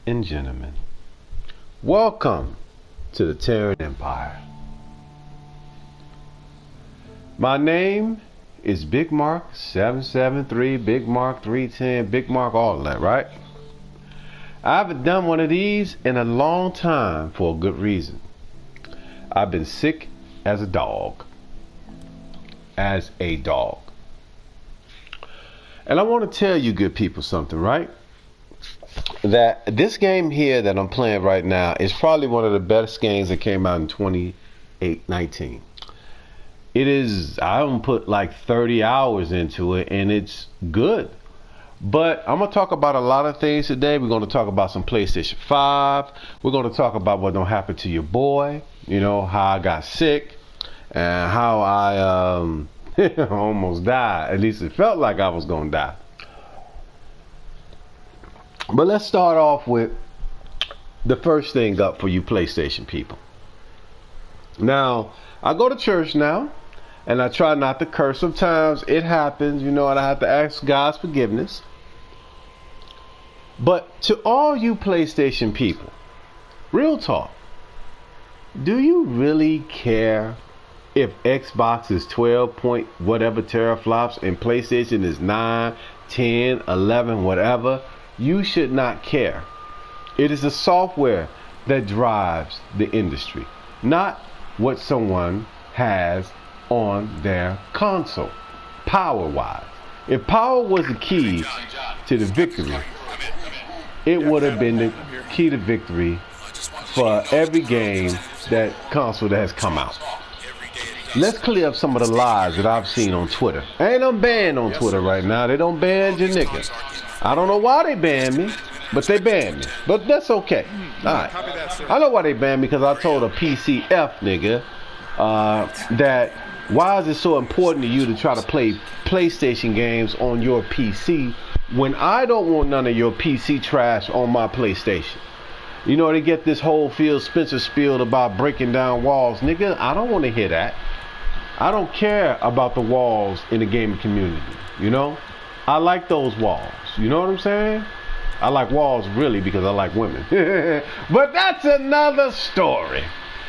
and gentlemen, welcome to the Terran Empire. My name is bigmark773, bigmark310, bigmark all of that, right? I haven't done one of these in a long time for a good reason. I've been sick as a dog. And I want to tell you good people something, right? That this game here that I'm playing right now is probably one of the best games that came out in 2019. It is, I don't put like 30 hours into it, and it's good. But I'm going to talk about a lot of things today. We're going to talk about some PlayStation 5. We're going to talk about what don't happen to your boy. You know, how I got sick and how I almost died. At least it felt like I was going to die. But let's start off with the first thing up for you PlayStation people. Now, I go to church now, and I try not to curse. Sometimes it happens, you know, and I have to ask God's forgiveness. But to all you PlayStation people, real talk, do you really care if Xbox is 12 point whatever teraflops and PlayStation is 9, 10, 11, whatever? You should not care. It is the software that drives the industry, not what someone has on their console, power-wise. If power was the key to the victory, it would have been the key to victory for every game that console that has come out. Let's clear up some of the lies that I've seen on Twitter. Ain't I'm banned on Twitter right now. They don't ban your nigga. I don't know why they banned me, but they banned me. But that's okay. Alright. I know why they banned me, because I told a PCF nigga that why is it so important to you to try to play PlayStation games on your PC when I don't want none of your PC trash on my PlayStation? You know, they get this whole Phil Spencer spiel about breaking down walls. Nigga, I don't want to hear that. I don't care about the walls in the gaming community, you know? I like those walls, you know what I'm saying? I like walls really because I like women. But that's another story.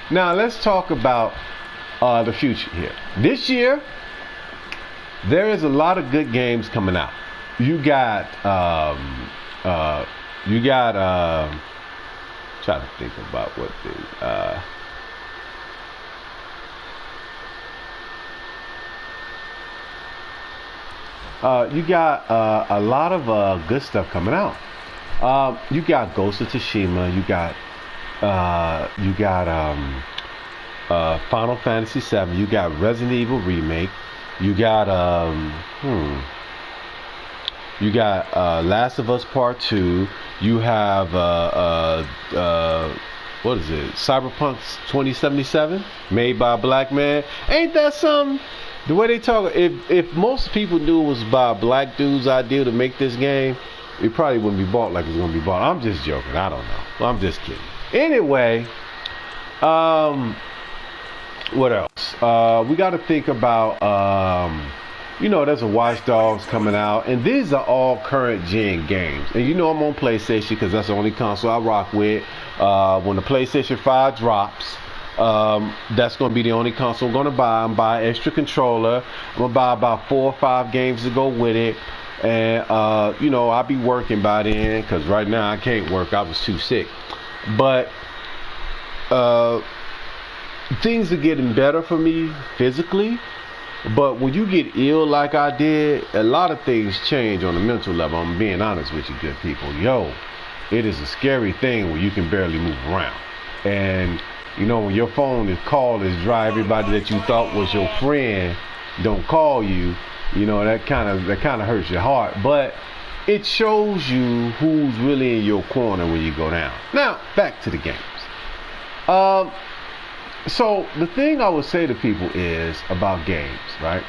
Now let's talk about the future here. This year, there is a lot of good games coming out. You got, trying to think about what the, you got a lot of good stuff coming out. You got Ghost of Tsushima. You got Final Fantasy VII. You got Resident Evil Remake. You got Last of Us Part 2. You have what is it? Cyberpunk 2077, made by a black man. Ain't that something? The way they talk, if most people knew it was by a black dude's idea to make this game, it probably wouldn't be bought like it's gonna be bought. I'm just joking. I don't know. I'm just kidding. Anyway, what else? We got to think about, you know, there's a Watch Dogs coming out, and these are all current gen games. And you know I'm on PlayStation because that's the only console I rock with. When the PlayStation 5 drops, that's going to be the only console I'm going to buy. I'm buying an extra controller. I'm going to buy about 4 or 5 games to go with it. And, you know, I'll be working by then because right now I can't work. I was too sick. But things are getting better for me physically. But when you get ill like I did, a lot of things change on the mental level. I'm being honest with you, good people. Yo, it is a scary thing when you can barely move around. And, you know, when your phone is called is dry, everybody that you thought was your friend don't call you, you know, that kind of hurts your heart. But it shows you who's really in your corner when you go down. Now, back to the games. So the thing I would say to people is about games, right?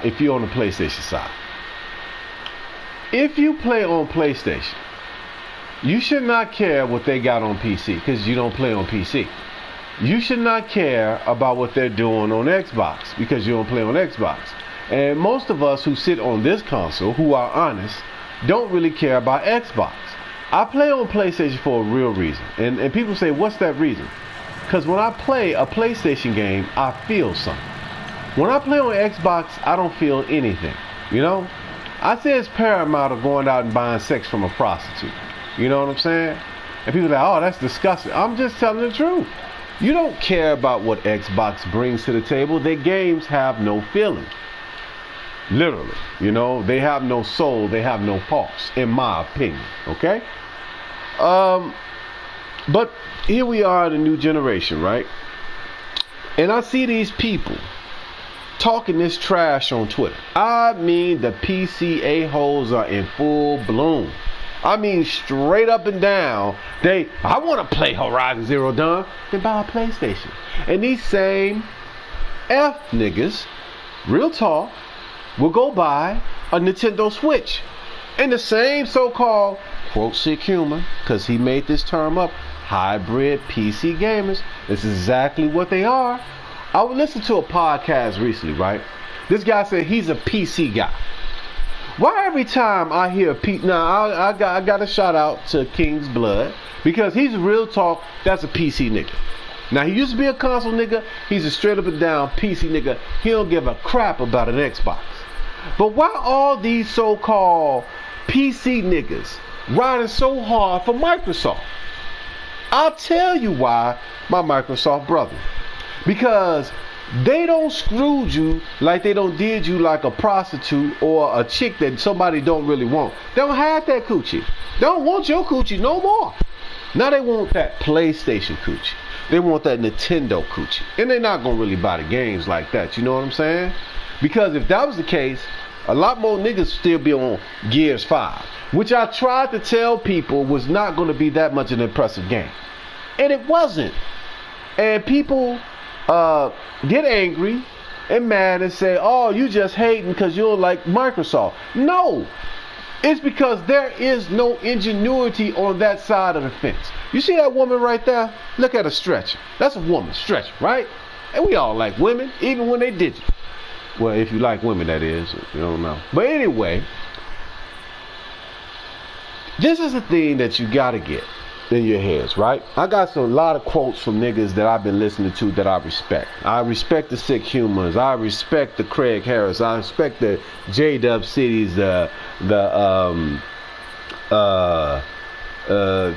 If you're on the PlayStation side, if you play on PlayStation, you should not care what they got on PC because you don't play on PC. You should not care about what they're doing on Xbox because you don't play on Xbox. And most of us who sit on this console, who are honest, don't really care about Xbox. I play on PlayStation for a real reason. And people say, what's that reason? Because when I play a PlayStation game, I feel something. When I play on Xbox, I don't feel anything. You know? I say it's paramount of going out and buying sex from a prostitute. You know what I'm saying? And people are like, oh, that's disgusting. I'm just telling the truth. You don't care about what Xbox brings to the table. Their games have no feeling. Literally. You know, they have no soul. They have no pulse, in my opinion. Okay? But here we are in a new generation, right? And I see these people talking this trash on Twitter. I mean, the PC a-holes are in full bloom. I mean, straight up and down. I want to play Horizon Zero Dawn. Then buy a PlayStation. And these same F niggas, real talk, will go buy a Nintendo Switch. And the same so-called, quote, sick human, because he made this term up, hybrid PC gamers. This is exactly what they are. I was listening to a podcast recently, right? This guy said he's a PC guy. Why every time I hear now I got a shout out to King's Blood, because he's a real talk, that's a PC nigga. Now he used to be a console nigga, he's a straight up and down PC nigga. He don't give a crap about an Xbox. But why all these so-called PC niggas riding so hard for Microsoft? I'll tell you why, my Microsoft brother. Because they don't screw you like they don't did you like a prostitute or a chick that somebody don't really want. They don't have that coochie. They don't want your coochie no more. Now they want that PlayStation coochie. They want that Nintendo coochie. And they're not going to really buy the games like that. You know what I'm saying? Because if that was the case, a lot more niggas still be on Gears 5. Which I tried to tell people was not going to be that much an impressive game. And it wasn't. And people get angry and mad and say, oh, you just hating because you don't like Microsoft. No, it's because there is no ingenuity on that side of the fence. You see that woman right there? Look at her stretching. That's a woman stretching, right? And we all like women, even when they digital. Well, if you like women, that is. You don't know. But anyway, this is the thing that you got to get in your heads, right? I got a lot of quotes from niggas that I've been listening to that I respect. I respect the Sick Humans. I respect the Craig Harris. I respect the J-Dub Cities, the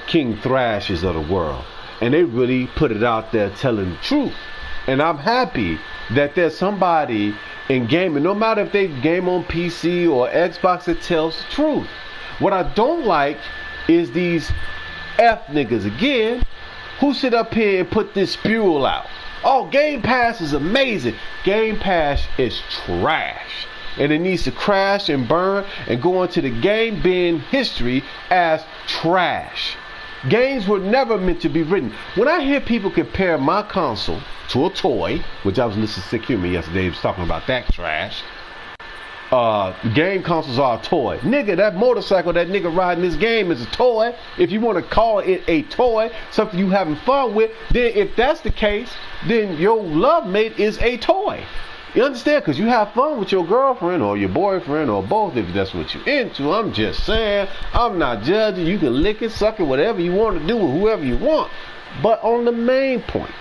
King Thrashes of the world. And they really put it out there telling the truth. And I'm happy that there's somebody in gaming, no matter if they game on PC or Xbox, that tells the truth. What I don't like is these F niggas again who sit up here and put this spewel out. Oh, Game Pass is amazing. Game Pass is trash. And it needs to crash and burn and go into the game bin history as trash. Games were never meant to be written. When I hear people compare my console to a toy, which I was listening to Sick Human yesterday, he was talking about that trash. Game consoles are a toy. Nigga, that motorcycle that nigga riding this game is a toy. If you want to call it a toy, something you having fun with, then if that's the case, then your love mate is a toy. You understand? Because you have fun with your girlfriend or your boyfriend or both, if that's what you're into. I'm just saying, I'm not judging. You can lick it, suck it, whatever you want to do with whoever you want. But on the main point,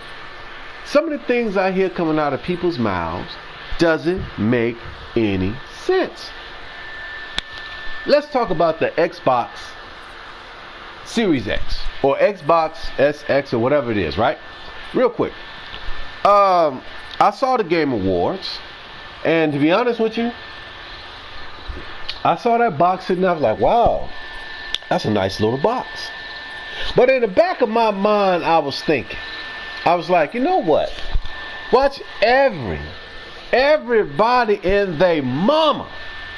some of the things I hear coming out of people's mouths doesn't make any sense. Let's talk about the Xbox Series X or Xbox SX or whatever it is, right? Real quick. I saw the Game Awards, and to be honest with you, I saw that box sitting there. I was like, wow, that's a nice little box. But in the back of my mind, I was thinking, I was like, you know what? Watch everybody and they mama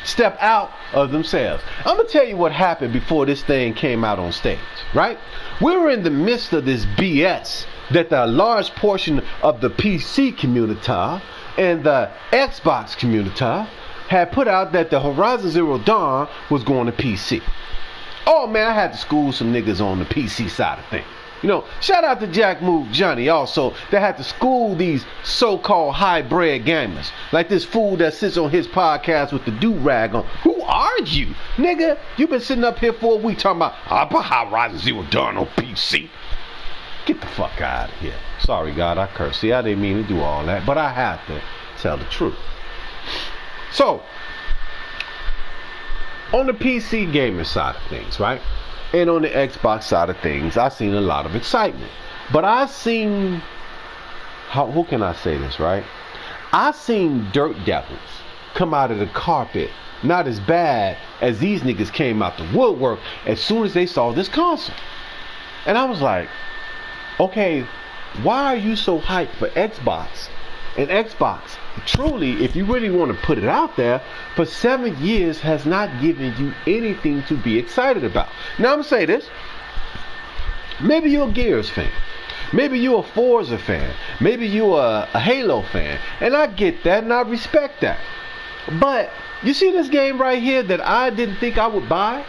step out of themselves. I'm going to tell you what happened before this thing came out on stage, right? We were in the midst of this BS that the large portion of the PC community and the Xbox community had put out that the Horizon Zero Dawn was going to PC. Oh man, I had to school some niggas on the PC side of things. You know, shout out to Jack Move Johnny also that had to school these so-called high-bred gamers. Like this fool that sits on his podcast with the do-rag on. Who are you? Nigga, you been sitting up here for a week talking about, I put Horizon Zero Dawn on PC. Get the fuck out of here. Sorry, God, I cursed. See, I didn't mean to do all that, but I have to tell the truth. So, on the PC gamer side of things, right? And on the Xbox side of things, I've seen a lot of excitement. But I've seen, who can I say this, right? I've seen dirt devils come out of the carpet not as bad as these niggas came out the woodwork as soon as they saw this console. And I was like, okay, why are you so hyped for Xbox? And Xbox, truly, if you really want to put it out there, for 7 years has not given you anything to be excited about. Now I'm going to say this. Maybe you're a Gears fan. Maybe you're a Forza fan. Maybe you're a Halo fan. And I get that and I respect that. But you see this game right here that I didn't think I would buy?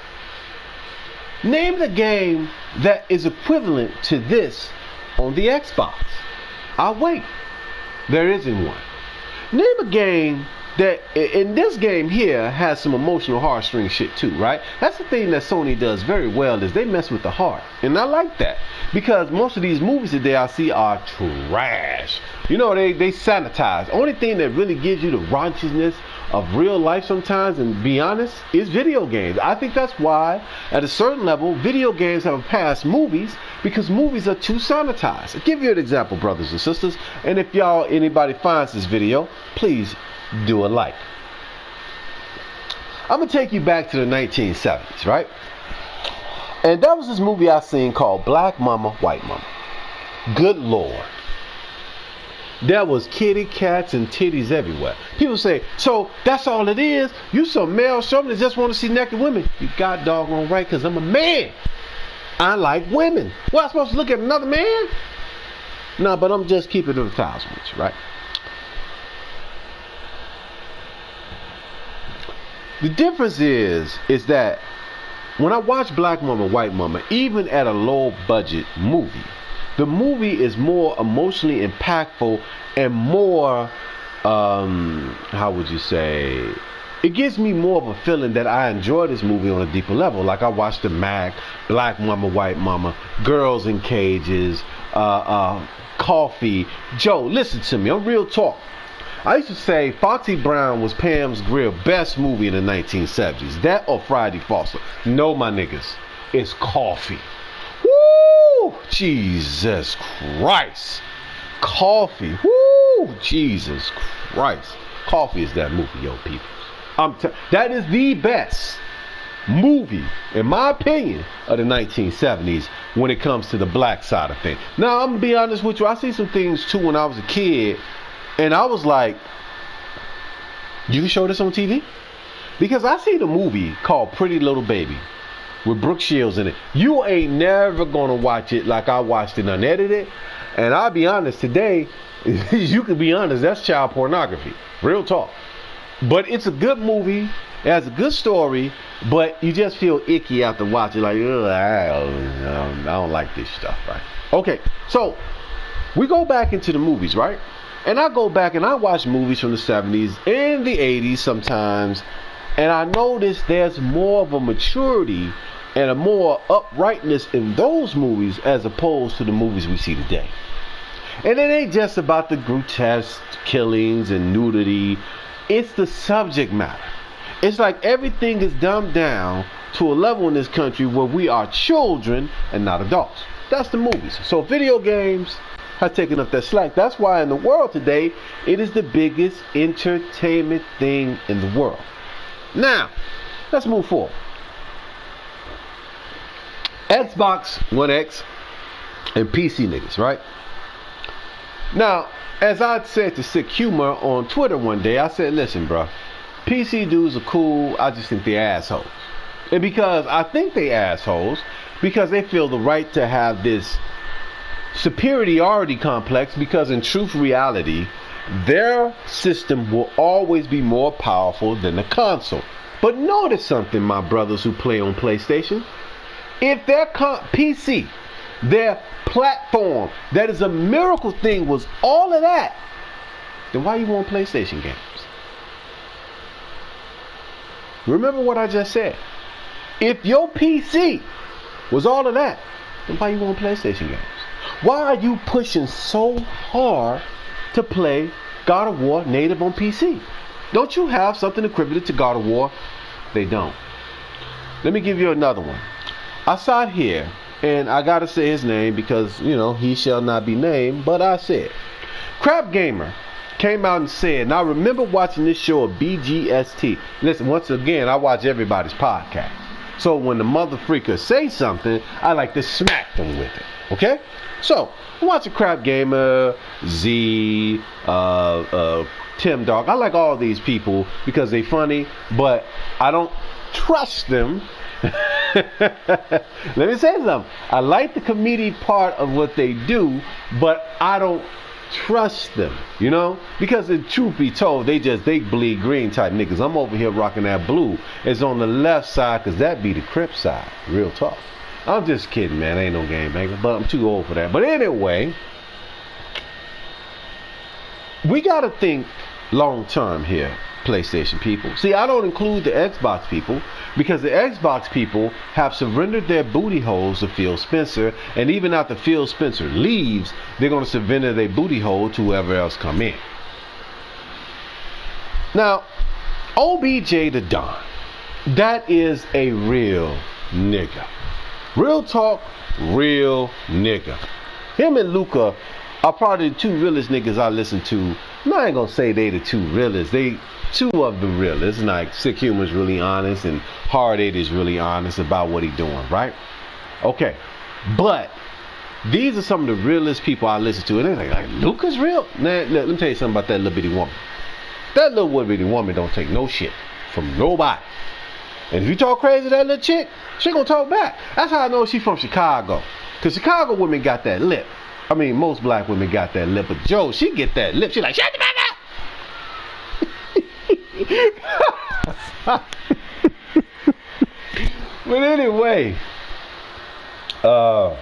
Name the game that is equivalent to this on the Xbox. I'll wait. There isn't one. Name a game that, in this game here, has some emotional heartstring shit too, right? That's the thing that Sony does very well, is they mess with the heart. And I like that. Because most of these movies today I see are trash. You know, they sanitize. Only thing that really gives you the raunchiness of real life sometimes, and be honest, is video games. I think that's why, at a certain level, video games have passed movies, because movies are too sanitized. I'll give you an example, brothers and sisters, and if anybody finds this video, please do a like. I'm gonna take you back to the 1970s, right? And that was this movie I seen called Black Mama, White Mama. Good Lord. There was kitty cats and titties everywhere. People say, so that's all it is? You some male chauvinist that just want to see naked women. You got doggone right, because I'm a man. I like women. Well, I'm supposed to look at another man? No, but I'm just keeping it 1,000, right? The difference is that when I watch Black Mama, White Mama, even at a low budget movie, the movie is more emotionally impactful and more, how would you say, it gives me more of a feeling that I enjoy this movie on a deeper level. Like I watched the Mac, Black Mama, White Mama, Girls in Cages, Coffee. Joe, listen to me, I'm real talk. I used to say Foxy Brown was Pam's Grill best movie in the 1970s. That or Friday Foster. No, my niggas, it's Coffee. Woo! Jesus Christ. Coffee. Woo! Jesus Christ. Coffee is that movie, yo, people. That is the best movie, in my opinion, of the 1970s when it comes to the black side of things. Now, I'm going to be honest with you. I see some things, too, when I was a kid, and I was like, you can show this on TV? Because I see the movie called Pretty Little Baby with Brooke Shields in it. You ain't never going to watch it like I watched it unedited. And I'll be honest, today, you can be honest, that's child pornography. Real talk. But it's a good movie. It has a good story. But you just feel icky after watching. Like, I don't like this stuff, right? Okay, so we go back into the movies, right? And I go back and I watch movies from the 70s and the 80s sometimes. And I notice there's more of a maturity and a more uprightness in those movies as opposed to the movies we see today. And it ain't just about the grotesque killings and nudity. It's the subject matter. It's like everything is dumbed down to a level in this country where we are children and not adults. That's the movies. So video games have taken up that slack. That's why in the world today, it is the biggest entertainment thing in the world. Now, let's move forward. Xbox One X and PC niggas, right? Now, as I said to Sick Humor on Twitter one day, I said, listen, bro, PC dudes are cool. I just think they're assholes. And because I think they assholes, because they feel the right to have this superiority complex, because in truth, reality, their system will always be more powerful than the console. But notice something, my brothers who play on PlayStation. If their PC, their platform that is a miracle thing was all of that, then why you want PlayStation games? Remember what I just said. If your PC was all of that, then why you want PlayStation games? Why are you pushing so hard to play God of War native on PC? Don't you have something equivalent to God of War? They don't. Let me give you another one. I sat here, and I gotta say his name because, you know, he shall not be named, but I said, Crap Gamer came out and said, and I remember watching this show of BGST. Listen, once again, I watch everybody's podcast. So when the mother freakers say something, I like to smack them with it. Okay? So, I'm watching Crap Gamer, Z, Tim Dog. I like all these people because they funny, but I don't trust them. Let me say something. I like the comedic part of what they do, but I don't trust them, you know, because the truth be told, they bleed green type niggas. I'm over here rocking that blue. It's on the left side because that be the Crip side. Real talk. I'm just kidding, man. Ain't no game banger, but I'm too old for that. But anyway, we gotta think long term here, PlayStation people. See, I don't include the Xbox people because the Xbox people have surrendered their booty holes to Phil Spencer, and even after Phil Spencer leaves, they're going to surrender their booty hole to whoever else come in. Now, OBJ the Don, that is a real nigga. Real talk, real nigga. Him and Luca are probably the two realest niggas I listen to. I ain't gonna say they the two realest. They two of the realest. Like Sick Humor's really honest and Hard 8 is really honest about what he doing, right? Okay. But these are some of the realest people I listen to. And they're like Luca's real? Nah, let me tell you something about that little bitty woman. That little bitty woman don't take no shit from nobody. And if you talk crazy to that little chick, she gonna talk back. That's how I know she from Chicago. Because Chicago women got that lip. I mean, most black women got that lip. But Joe, she get that lip. She like, shut the fuck up! But anyway, so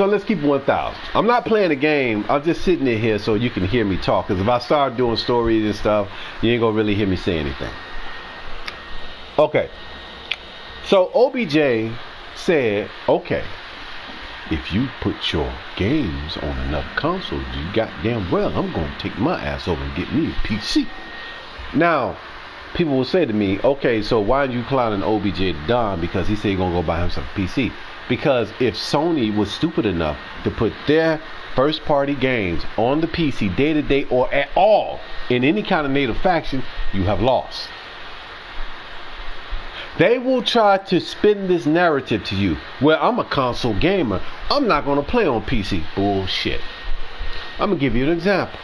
let's keep 1,000. I'm not playing a game. I'm just sitting in here so you can hear me talk. Because if I start doing stories and stuff, you ain't gonna really hear me say anything. Okay. So OBJ said, okay, if you put your games on another console, you goddamn well, I'm gonna take my ass over and get me a PC. Now, people will say to me, okay, so why are you clowning OBJ Don because he said he's gonna go buy himself a PC? Because if Sony was stupid enough to put their first party games on the PC day to day or at all in any kind of native faction, you have lost. They will try to spin this narrative to you. Well, I'm a console gamer. I'm not going to play on PC. Bullshit. I'm going to give you an example.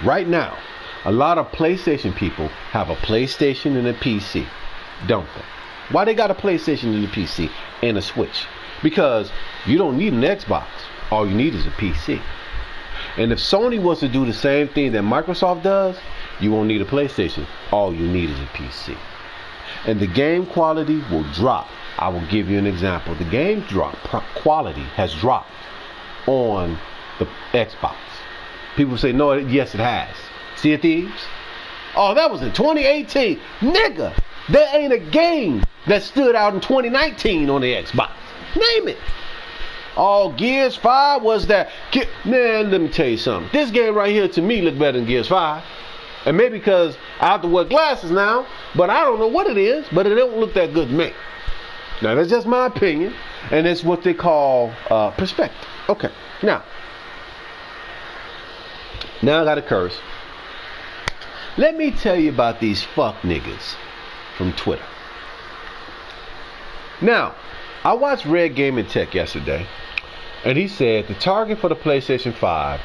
Right now, a lot of PlayStation people have a PlayStation and a PC, don't they? Why they got a PlayStation and a PC and a Switch? Because you don't need an Xbox. All you need is a PC. And if Sony was to do the same thing that Microsoft does, you won't need a PlayStation. All you need is a PC. And the game quality will drop. I will give you an example. The game quality has dropped on the Xbox. People say, no, yes, it has. Sea of Thieves? Oh, that was in 2018. Nigga, there ain't a game that stood out in 2019 on the Xbox. Name it. Oh, Gears 5 was that. Man, let me tell you something. This game right here to me look better than Gears 5. And maybe because I have to wear glasses now, but I don't know what it is, but it don't look that good to me. Now, that's just my opinion, and it's what they call perspective. Okay, now I got to curse. Let me tell you about these fuck niggas from Twitter. Now, I watched Red Gaming Tech yesterday, and he said the target for the PlayStation 5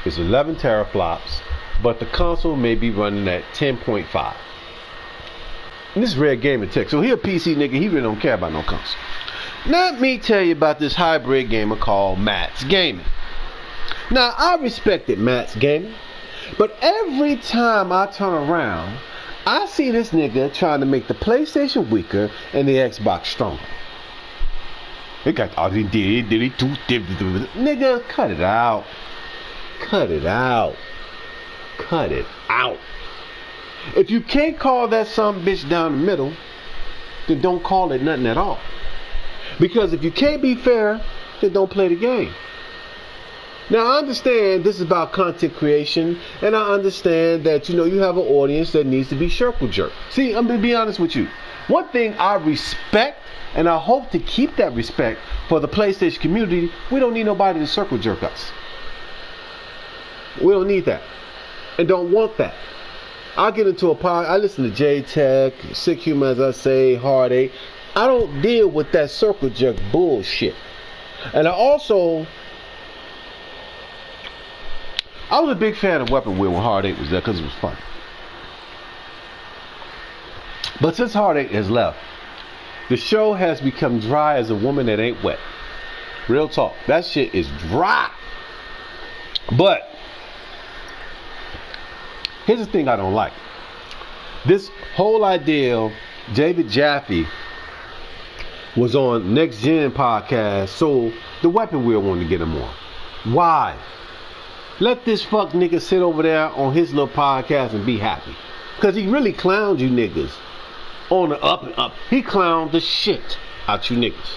is 11 teraflops, but the console may be running at 10.5. And this is Red Gaming Tech, so he a PC nigga, he really don't care about no console. Let me tell you about this hybrid gamer called Matt's Gaming. Now, I respected Matt's Gaming, but every time I turn around, I see this nigga trying to make the PlayStation weaker and the Xbox stronger. It got all these nigga, cut it out. Cut it out. Cut it out. If you can't call that some bitch down the middle, then don't call it nothing at all. Because if you can't be fair, then don't play the game. Now, I understand this is about content creation, and I understand that, you know, you have an audience that needs to be circle jerked. See, I'm going to be honest with you. One thing I respect, and I hope to keep that respect for the PlayStation community, we don't need nobody to circle jerk us. We don't need that. And don't want that. I get into a pod, I listen to J-Tech, Sick Human, as I say, Heartache. I don't deal with that circle jerk bullshit. And I was a big fan of Weapon Wheel when Heartache was there because it was fun. But since Heartache has left, the show has become dry as a woman that ain't wet. Real talk. That shit is dry. But here's the thing I don't like. This whole idea, David Jaffe was on Next Gen podcast, so the Weapon Wheel wanted to get him on. Why? Let this fuck nigga sit over there on his little podcast and be happy. Because he really clowned you niggas on the up and up. He clowned the shit out you niggas.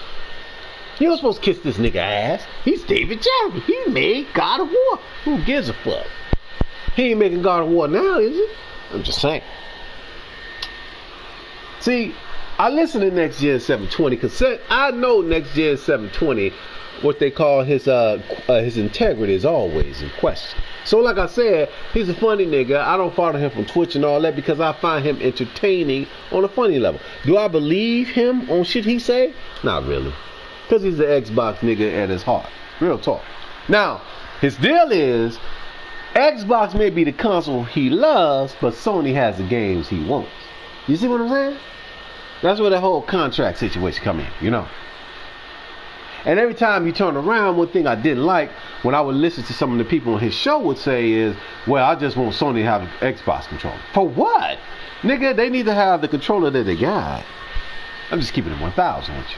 You don't supposed to kiss this nigga ass. He's David Jaffe. He made God of War. Who gives a fuck? He ain't making God of War now, is he? I'm just saying. See, I listen to Next Gen 720 because I know Next Gen 720, what they call his integrity is always in question. So like I said, he's a funny nigga. I don't follow him from Twitch and all that because I find him entertaining on a funny level. Do I believe him on shit he say? Not really. Because he's an Xbox nigga at his heart. Real talk. Now, his deal is, Xbox may be the console he loves, but Sony has the games he wants. You see what I'm saying? That's where the whole contract situation come in, you know. And every time you turn around, one thing I didn't like when I would listen to some of the people on his show would say is, well, I just want Sony to have an Xbox controller. For what? Nigga, they need to have the controller that they got. I'm just keeping it 1,000 with you.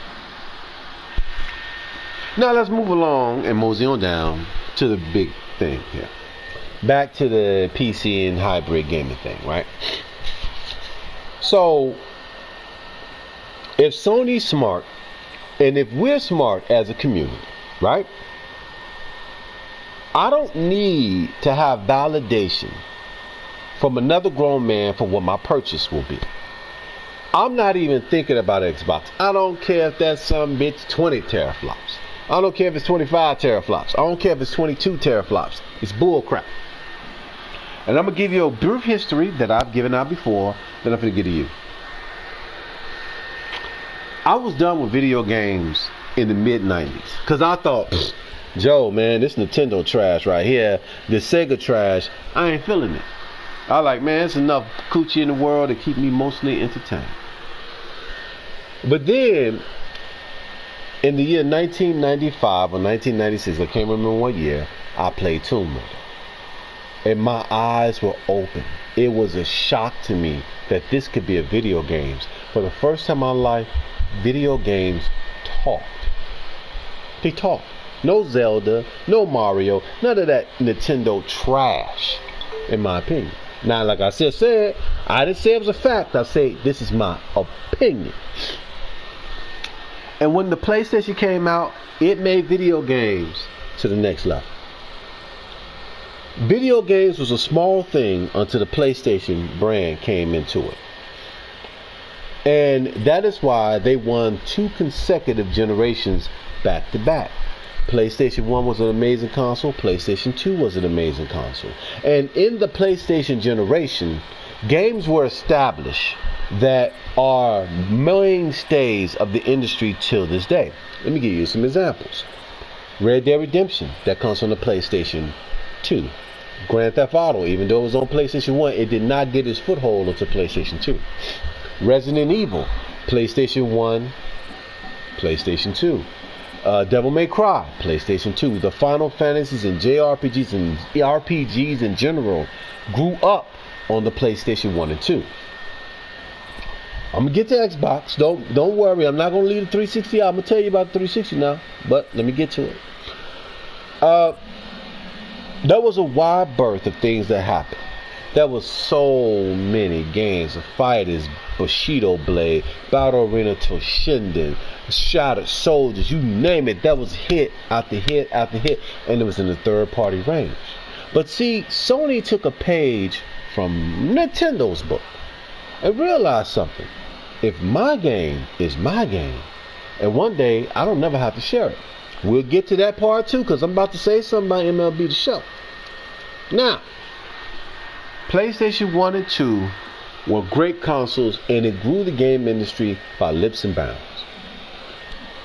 Now let's move along and mosey on down to the big thing here. Back to the PC and hybrid gaming thing, right? So, if Sony's smart, and if we're smart as a community, right? I don't need to have validation from another grown man for what my purchase will be. I'm not even thinking about Xbox. I don't care if that's some bitch 20 teraflops. I don't care if it's 25 teraflops. I don't care if it's 22 teraflops. It's bullcrap. And I'm going to give you a brief history that I've given out before that I'm going to give to you. I was done with video games in the mid-90s. Because I thought, Joe, man, this Nintendo trash right here, this Sega trash, I ain't feeling it. I like, man, it's enough coochie in the world to keep me mostly entertained. But then, in the year 1995 or 1996, I can't remember what year, I played Tomb Raider. And my eyes were open. It was a shock to me that this could be a video games. For the first time in my life, video games talked. They talked. No Zelda, no Mario, none of that Nintendo trash, in my opinion. Now, like I said, I didn't say it was a fact. I say this is my opinion. And when the PlayStation came out, it made video games to the next level. Video games was a small thing until the PlayStation brand came into it. And that is why they won 2 consecutive generations back to back. PlayStation 1 was an amazing console. PlayStation 2 was an amazing console. And in the PlayStation generation, games were established that are mainstays of the industry till this day. Let me give you some examples. Red Dead Redemption, that comes from the PlayStation 2. Grand Theft Auto, even though it was on PlayStation 1, it did not get its foothold onto PlayStation 2. Resident Evil, PlayStation 1, PlayStation 2. Devil May Cry, PlayStation 2. The Final Fantasies and JRPGs and RPGs in general grew up on the PlayStation 1 and 2. I'm gonna get to Xbox. Don't worry. I'm not gonna leave the 360 out. I'm gonna tell you about the 360 now, but let me get to it. There was a wide berth of things that happened. There was so many games of fighters, Bushido Blade, Battle Arena Toshinden, Shattered Soldiers, you name it. That was hit after hit after hit, and it was in the third party range. But see, Sony took a page from Nintendo's book and realized something. If my game is my game, and one day I don't never have to share it. We'll get to that part too, because I'm about to say something about MLB The Show. Now, PlayStation 1 and 2 were great consoles, and it grew the game industry by leaps and bounds.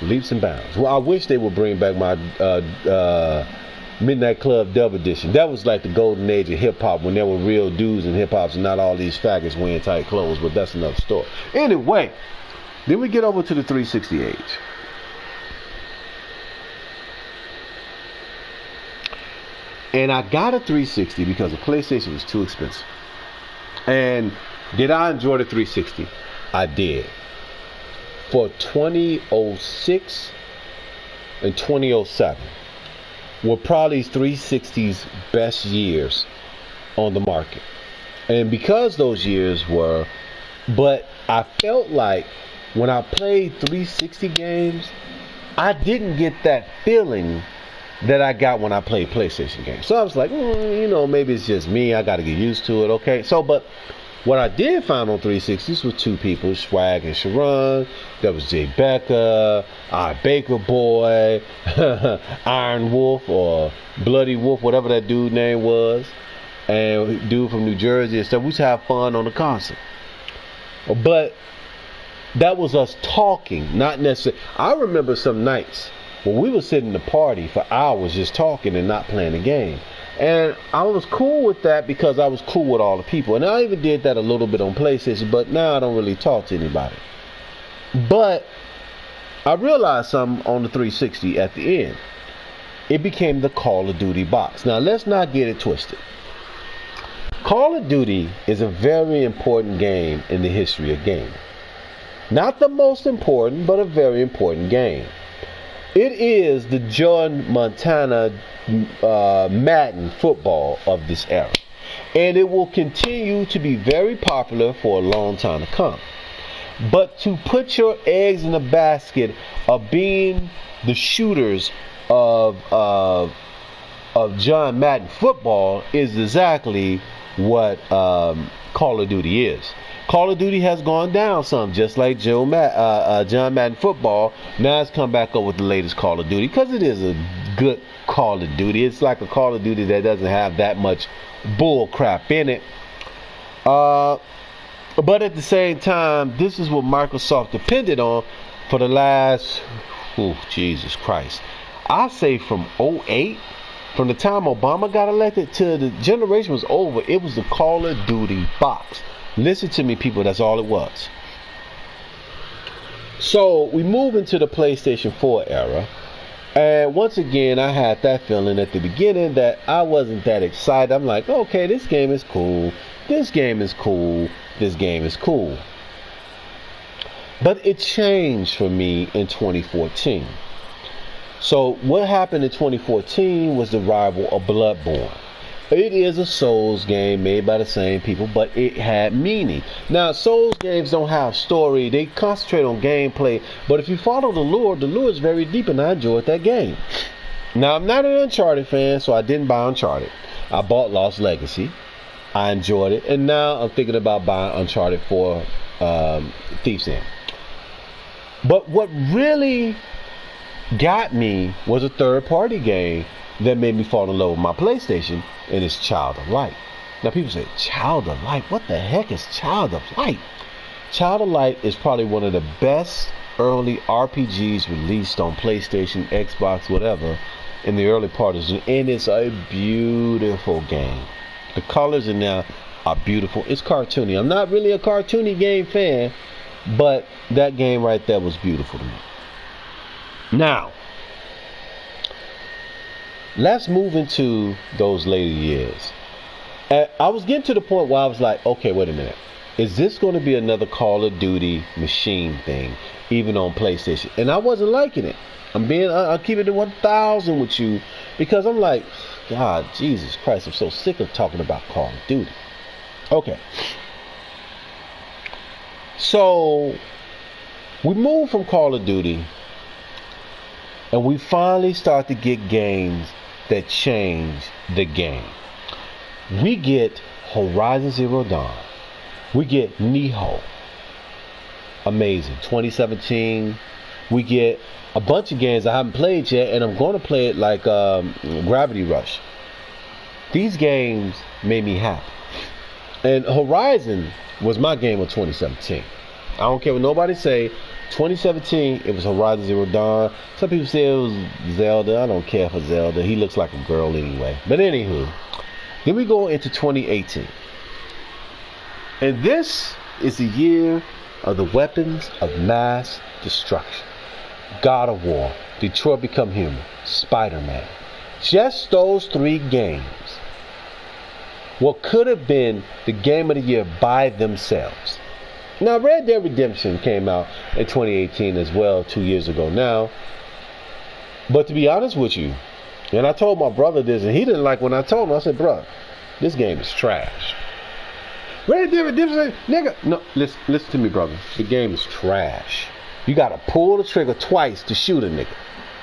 Leaps and bounds. Well, I wish they would bring back my Midnight Club Dub Edition. That was like the golden age of hip-hop, when there were real dudes in hip-hops and not all these faggots wearing tight clothes, but that's another story. Anyway, then we get over to the 360 age. And I got a 360 because the PlayStation was too expensive. And did I enjoy the 360? I did. For 2006 and 2007 were probably 360's best years on the market. And because those years were, but I felt like when I played 360 games, I didn't get that feeling that I got when I played PlayStation games. So I was like, maybe it's just me. I got to get used to it. Okay. So, but what I did find on 360s was two people, Swag and Sharon. There was Jay Becker, our Baker Boy, Iron Wolf or Bloody Wolf, whatever that dude name was, and dude from New Jersey and stuff. We used to have fun on the console. But that was us talking, not necessarily. I remember some nights when we were sitting in the party for hours just talking and not playing the game. And I was cool with that because I was cool with all the people. And I even did that a little bit on PlayStation, but now I don't really talk to anybody. But I realized something on the 360 at the end. It became the Call of Duty box. Now, let's not get it twisted. Call of Duty is a very important game in the history of gaming. Not the most important, but a very important game. It is the Jordan Montana Madden football of this era. And it will continue to be very popular for a long time to come. But to put your eggs in the basket of being the shooters of John Madden football is exactly what Call of Duty is. Call of Duty has gone down some, just like John Madden football. Now it's come back up with the latest Call of Duty because it is a good Call of Duty. It's like a Call of Duty that doesn't have that much bull crap in it. But at the same time, this is what Microsoft depended on for the last, Jesus Christ. I say from 2008, from the time Obama got elected to the generation was over, it was the Call of Duty box. Listen to me, people, that's all it was. So we move into the PlayStation 4 era. And once again, I had that feeling at the beginning that I wasn't that excited. I'm like, okay, this game is cool. This game is cool. This game is cool. But it changed for me in 2014. So what happened in 2014 was the arrival of Bloodborne. It is a Souls game made by the same people, but it had meaning. Now, Souls games don't have story. They concentrate on gameplay. But if you follow the lore is very deep, and I enjoyed that game. Now, I'm not an Uncharted fan, so I didn't buy Uncharted. I bought Lost Legacy. I enjoyed it. And now I'm thinking about buying Uncharted 4 Thief's End. But what really got me was a third-party game that made me fall in love with my PlayStation, and it's Child of Light. Now people say, Child of Light? What the heck is Child of Light? Child of Light is probably one of the best early RPGs released on PlayStation, Xbox, whatever, in the early part of it, and it's a beautiful game. The colors in there are beautiful. It's cartoony. I'm not really a cartoony game fan, but that game right there was beautiful to me. Now, let's move into those later years. And I was getting to the point where I was like, okay, wait a minute. is this going to be another Call of Duty machine thing, even on PlayStation? And I wasn't liking it. I'll keep it to 1,000 with you, because I'm like, God, Jesus Christ, I'm so sick of talking about Call of Duty. Okay. So we move from Call of Duty, and we finally start to get games that change the game. We get Horizon Zero Dawn. We get Nioh. Amazing. 2017. We get a bunch of games I haven't played yet, and I'm going to play it, like Gravity Rush. These games made me happy. And Horizon was my game of 2017. I don't care what nobody say. 2017, it was Horizon Zero Dawn. Some people say it was Zelda. I don't care for Zelda. He looks like a girl anyway. But anywho, then we go into 2018. And this is the year of the weapons of mass destruction. God of War, Detroit Become Human, Spider-Man. Just those 3 games, what could have been the game of the year by themselves. Now, Red Dead Redemption came out in 2018 as well, 2 years ago now. But to be honest with you, and I told my brother this, and he didn't like when I told him. I said, bro, this game is trash. Red Dead Redemption, nigga. No, listen to me, brother. The game is trash. You gotta pull the trigger twice to shoot a nigga.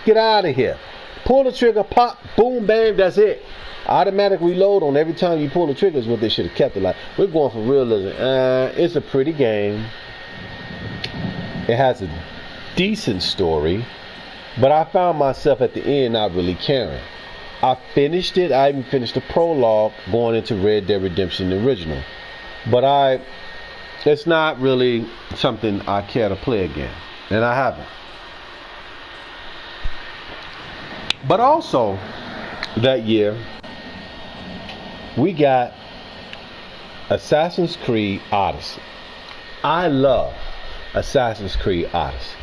Get out of here. Pull the trigger, pop, boom, bang, that's it. Automatic reload on every time you pull the trigger is what they should have kept it like. We're going for realism. It's a pretty game. It has a decent story, but I found myself at the end not really caring. I finished it. I even finished the prologue going into Red Dead Redemption the original. But it's not really something I care to play again. And I haven't. But also, that year, we got Assassin's Creed Odyssey. I love Assassin's Creed Odyssey.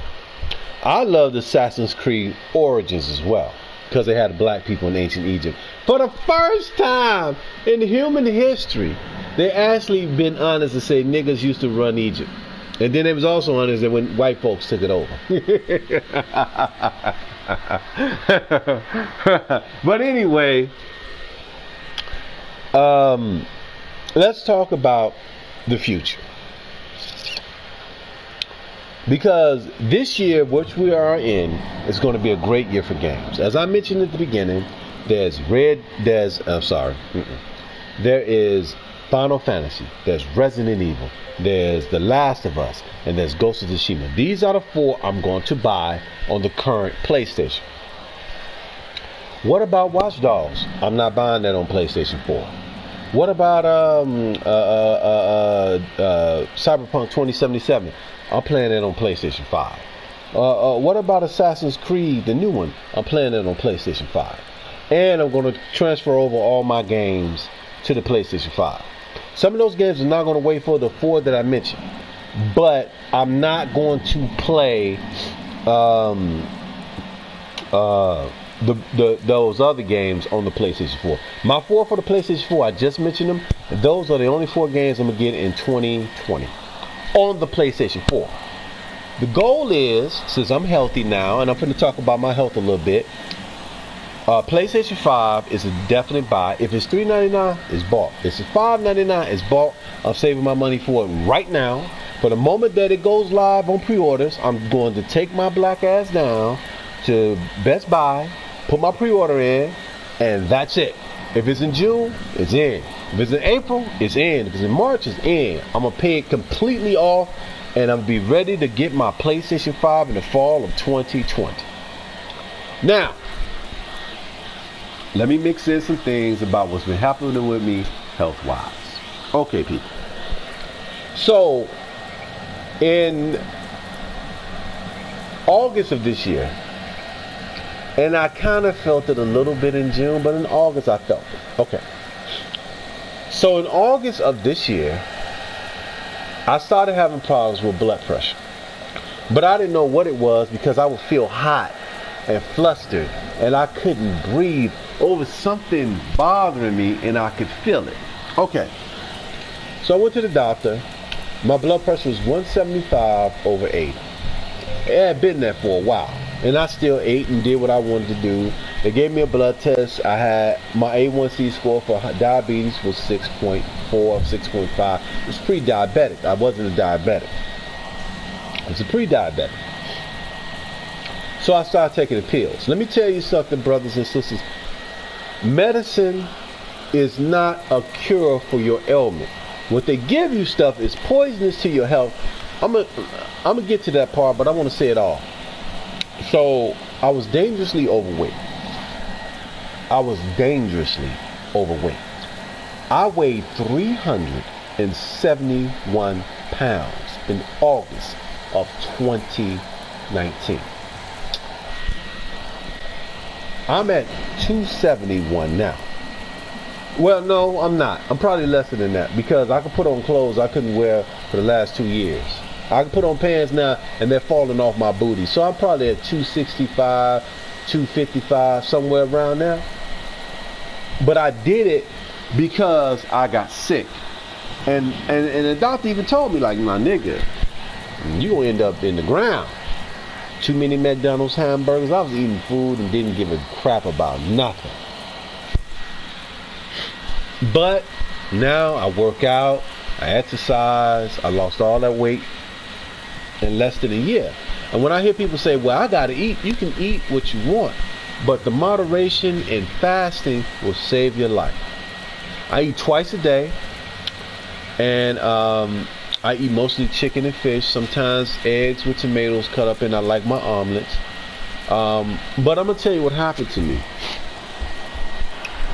I loved Assassin's Creed Origins as well, because they had black people in ancient Egypt. For the first time in human history, they actually been honest to say niggas used to run Egypt. And then they was also honest that when white folks took it over. But anyway, let's talk about the future. Because this year, which we are in, is going to be a great year for games. As I mentioned at the beginning, there is Final Fantasy, there's Resident Evil, there's The Last of Us, and there's Ghost of Tsushima. These are the 4 I'm going to buy on the current PlayStation. What about Watch Dogs? I'm not buying that on PlayStation 4. What about Cyberpunk 2077? I'm playing it on PlayStation 5. What about Assassin's Creed, the new one? I'm playing it on PlayStation 5. And I'm going to transfer over all my games to the PlayStation 5. Some of those games are not going to wait for the 4 that I mentioned. But I'm not going to play those other games on the PlayStation 4. My 4 for the PlayStation 4, I just mentioned them. Those are the only 4 games I'm going to get in 2020 on the PlayStation 4. The goal is, since I'm healthy now, and I'm going to talk about my health a little bit, PlayStation 5 is a definite buy. If it's $3.99, it's bought. If it's $5.99, it's bought. I'm saving my money for it right now. For the moment that it goes live on pre-orders, I'm going to take my black ass down to Best Buy, put my pre-order in, and that's it. If it's in June, it's in. If it's in April, it's in. If it's in March, it's in. I'm going to pay it completely off, and I'm going to be ready to get my PlayStation 5 in the fall of 2020. Now, let me mix in some things about what's been happening with me health-wise. Okay, people. So, in August of this year, and I kind of felt it a little bit in June, but in August I felt it. Okay. So in August of this year, I started having problems with blood pressure. But I didn't know what it was because I would feel hot and flustered and I couldn't breathe over something bothering me and I could feel it. Okay. So I went to the doctor My blood pressure was 175/80. It had been there for a while, and I still ate and did what I wanted to do. They gave me a blood test. I had my A1C score for diabetes was 6.4, 6.5. It was pre-diabetic. I wasn't a diabetic. I was a pre-diabetic. So I started taking the pills. Let me tell you something, brothers and sisters. Medicine is not a cure for your ailment. What they give you stuff is poisonous to your health. I'm gonna get to that part, but I want to say it all. So I was dangerously overweight. I weighed 371 pounds in August of 2019. I'm at 271 now. Well, no, I'm not. I'm probably lesser than that because I can put on clothes I couldn't wear for the last 2 years. I can put on pants now and they're falling off my booty. So I'm probably at 265, 255, somewhere around there. But I did it because I got sick. And the doctor even told me, like, my nigga, you gonna end up in the ground. Too many McDonald's hamburgers. I was eating food and didn't give a crap about nothing. But now I work out, I exercise, I lost all that weight in less than a year. And when I hear people say, well, I gotta eat, you can eat what you want, but the moderation in fasting will save your life. I eat twice a day, and I eat mostly chicken and fish, sometimes eggs with tomatoes cut up in. I like my omelets. But I'm gonna tell you what happened to me.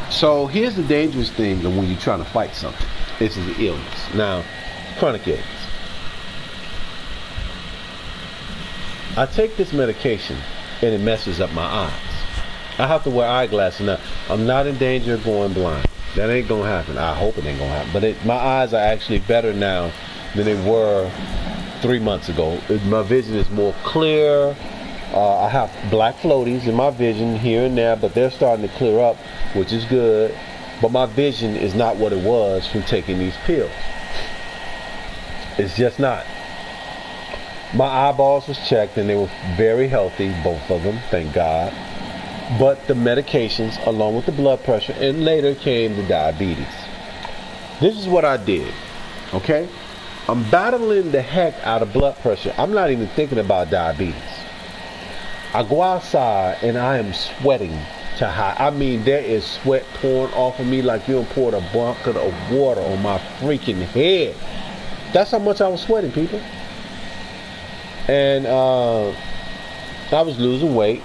So here's the dangerous thing when you're trying to fight something. This is the illness. Now, chronic illness. I take this medication and it messes up my eyes. I have to wear eyeglasses now. I'm not in danger of going blind. That ain't gonna happen. I hope it ain't gonna happen. But my eyes are actually better now than they were 3 months ago. My vision is more clear. I have black floaties in my vision here and there, but they're starting to clear up, which is good. But my vision is not what it was from taking these pills. It's just not. My eyeballs was checked and they were very healthy, both of them, thank God. But the medications, along with the blood pressure, and later came the diabetes. This is what I did, okay? I'm battling the heck out of blood pressure. I'm not even thinking about diabetes. I go outside and I am sweating to high. I mean, there is sweat pouring off of me like you poured a bucket of water on my freaking head. That's how much I was sweating, people. And I was losing weight,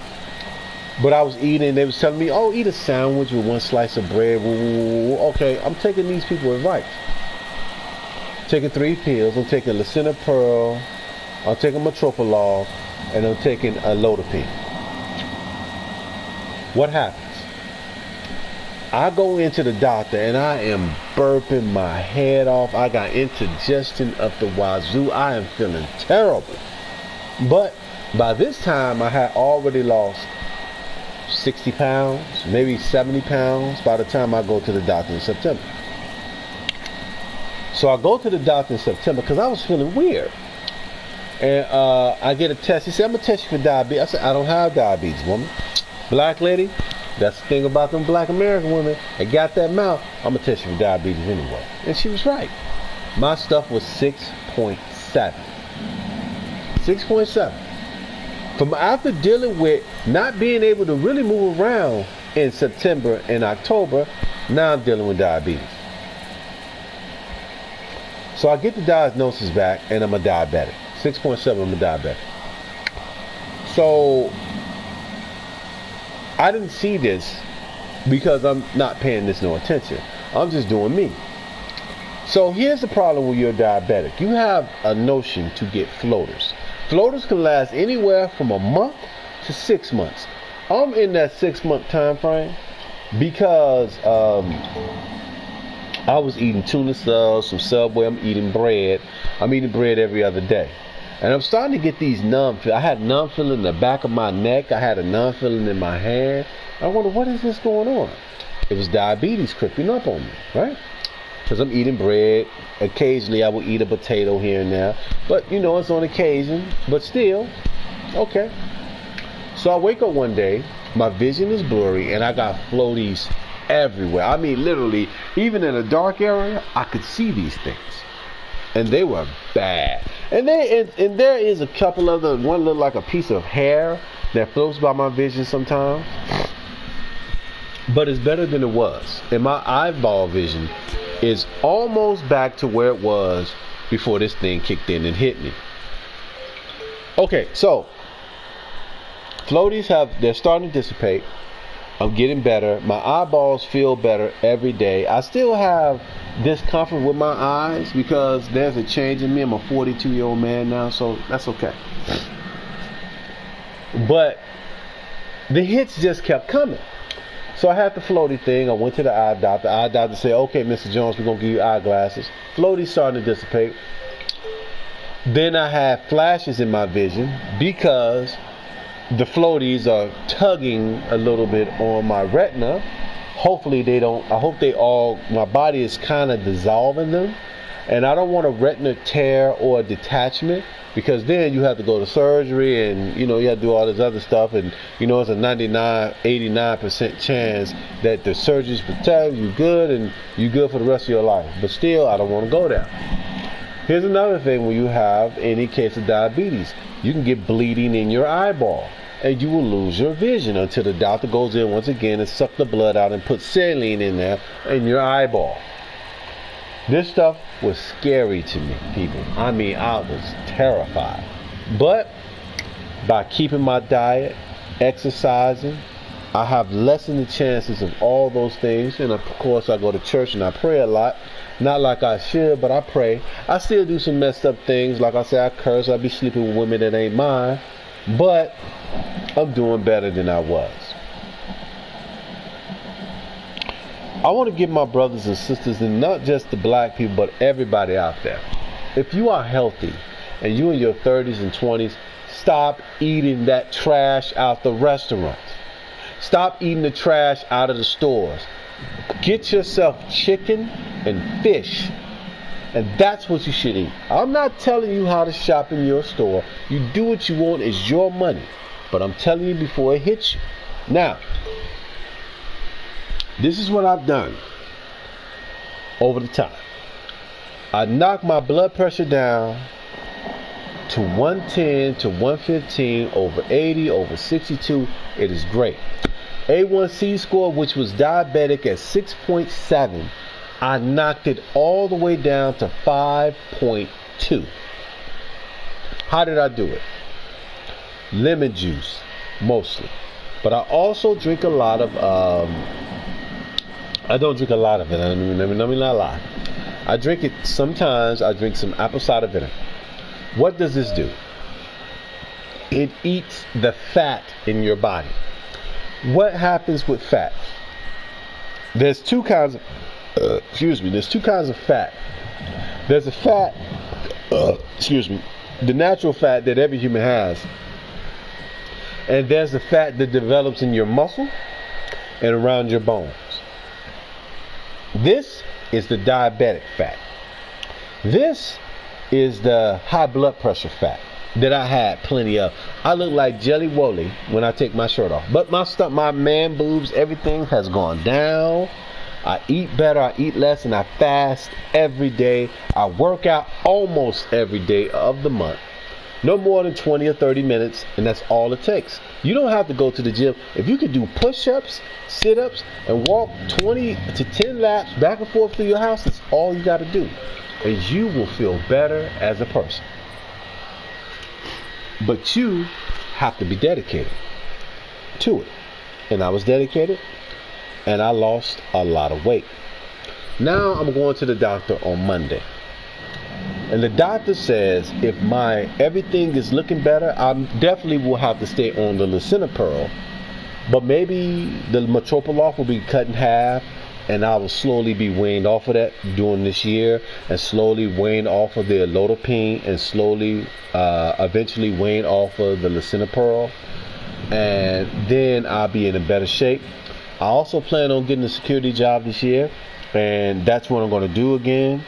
but I was eating. They was telling me, oh, eat a sandwich with one slice of bread. Okay, I'm taking these people's advice. Taking 3 pills. I'm taking lisinopril, I'm taking metoprolol, and I'm taking a lodipine. What happens? I go into the doctor and I am burping my head off. I got indigestion up the wazoo. I am feeling terrible. But by this time I had already lost 60 pounds, maybe 70 pounds by the time I go to the doctor in September. So I go to the doctor in September because I was feeling weird. And I get a test. He said, I'm going to test you for diabetes. I said, I don't have diabetes, woman. Black lady, that's the thing about them black American women. They got that mouth. I'm going to test you for diabetes anyway. And she was right. My stuff was 6.7. 6.7. From after dealing with not being able to really move around in September and October, now I'm dealing with diabetes. So I get the diagnosis back and I'm a diabetic. 6.7, I'm a diabetic. So I didn't see this because I'm not paying this no attention. I'm just doing me. So here's the problem with your diabetic. You have a notion to get floaters. Floaters can last anywhere from a month to 6 months. I'm in that 6-month time frame because I was eating tuna subs, some Subway. I'm eating bread. I'm eating bread every other day. And I'm starting to get these numb feelings. I had numb feeling in the back of my neck. I had a numb feeling in my hand. I wonder, what is this going on? It was diabetes creeping up on me, right? because I'm eating bread. Occasionally I will eat a potato here and there, but you know, it's on occasion, but still, okay. So I wake up one day, my vision is blurry, and I got floaties everywhere. I mean, literally, even in a dark area, I could see these things. And they were bad. And there is a couple of them. One looked like a piece of hair that floats by my vision sometimes. But it's better than it was. And my eyeball vision is almost back to where it was before this thing kicked in and hit me. Okay, so floaties they're starting to dissipate. I'm getting better. My eyeballs feel better every day. I still have discomfort with my eyes because there's a change in me. I'm a 42-year-old man now, so that's okay. But the hits just kept coming. So I had the floaty thing. I went to the eye doctor. The eye doctor said, okay, Mr. Jones, we're going to give you eyeglasses. Floaties starting to dissipate. Then I had flashes in my vision because the floaties are tugging a little bit on my retina. Hopefully they don't. I hope my body is kind of dissolving them. And I don't want a retina tear or a detachment, because then you have to go to surgery and, you know, you have to do all this other stuff. And, you know, it's a 89% chance that the surgeons will tell you good and you're good for the rest of your life. But still, I don't want to go there. Here's another thing: when you have any case of diabetes, you can get bleeding in your eyeball, and you will lose your vision until the doctor goes in once again and suck the blood out and put saline in there in your eyeball. This stuff was scary to me, people. I mean, I was terrified. But by keeping my diet, exercising, I have lessened the chances of all those things. And of course, I go to church and I pray a lot. Not like I should, but I pray. I still do some messed up things. Like I said, I curse. I be sleeping with women that ain't mine. But I'm doing better than I was. I want to give my brothers and sisters, and not just the black people, but everybody out there, if you are healthy and you in your 30s and 20s, stop eating that trash out the restaurants. Stop eating the trash out of the stores. Get yourself chicken and fish, and that's what you should eat. I'm not telling you how to shop in your store. You do what you want. It's your money. But I'm telling you before it hits you. Now, this is what I've done over the time. I knocked my blood pressure down to 110 to 115, over 80, over 62. It is great. A1C score, which was diabetic at 6.7, I knocked it all the way down to 5.2. How did I do it? Lemon juice, mostly. But I also drink a lot of, I don't drink a lot of it. Let me not lie. I drink it sometimes. I drink some apple cider vinegar. What does this do? It eats the fat in your body. What happens with fat? There's two kinds of, there's two kinds of fat. There's a fat, the natural fat that every human has. And there's the fat that develops in your muscle and around your bones. This is the diabetic fat. This is the high blood pressure fat that I had plenty of. I look like Jelly Wolly when I take my shirt off. But my man boobs, everything has gone down. I eat better, I eat less, and I fast every day. I work out almost every day of the month. No more than 20 or 30 minutes, and that's all it takes. You don't have to go to the gym. If you could do push-ups, sit-ups, and walk 20 to 10 laps back and forth through your house, that's all you got to do. And you will feel better as a person. But you have to be dedicated to it. And I was dedicated, and I lost a lot of weight. Now I'm going to the doctor on Monday. And the doctor says if my everything is looking better, I definitely will have to stay on the lisinopril. But maybe the metoprolol will be cut in half, and I will slowly be weaned off of that during this year, and slowly weaned off of the elotapine, and slowly, eventually weaned off of the lisinopril. And then I'll be in a better shape. I also plan on getting a security job this year. and that's what I'm going to do again.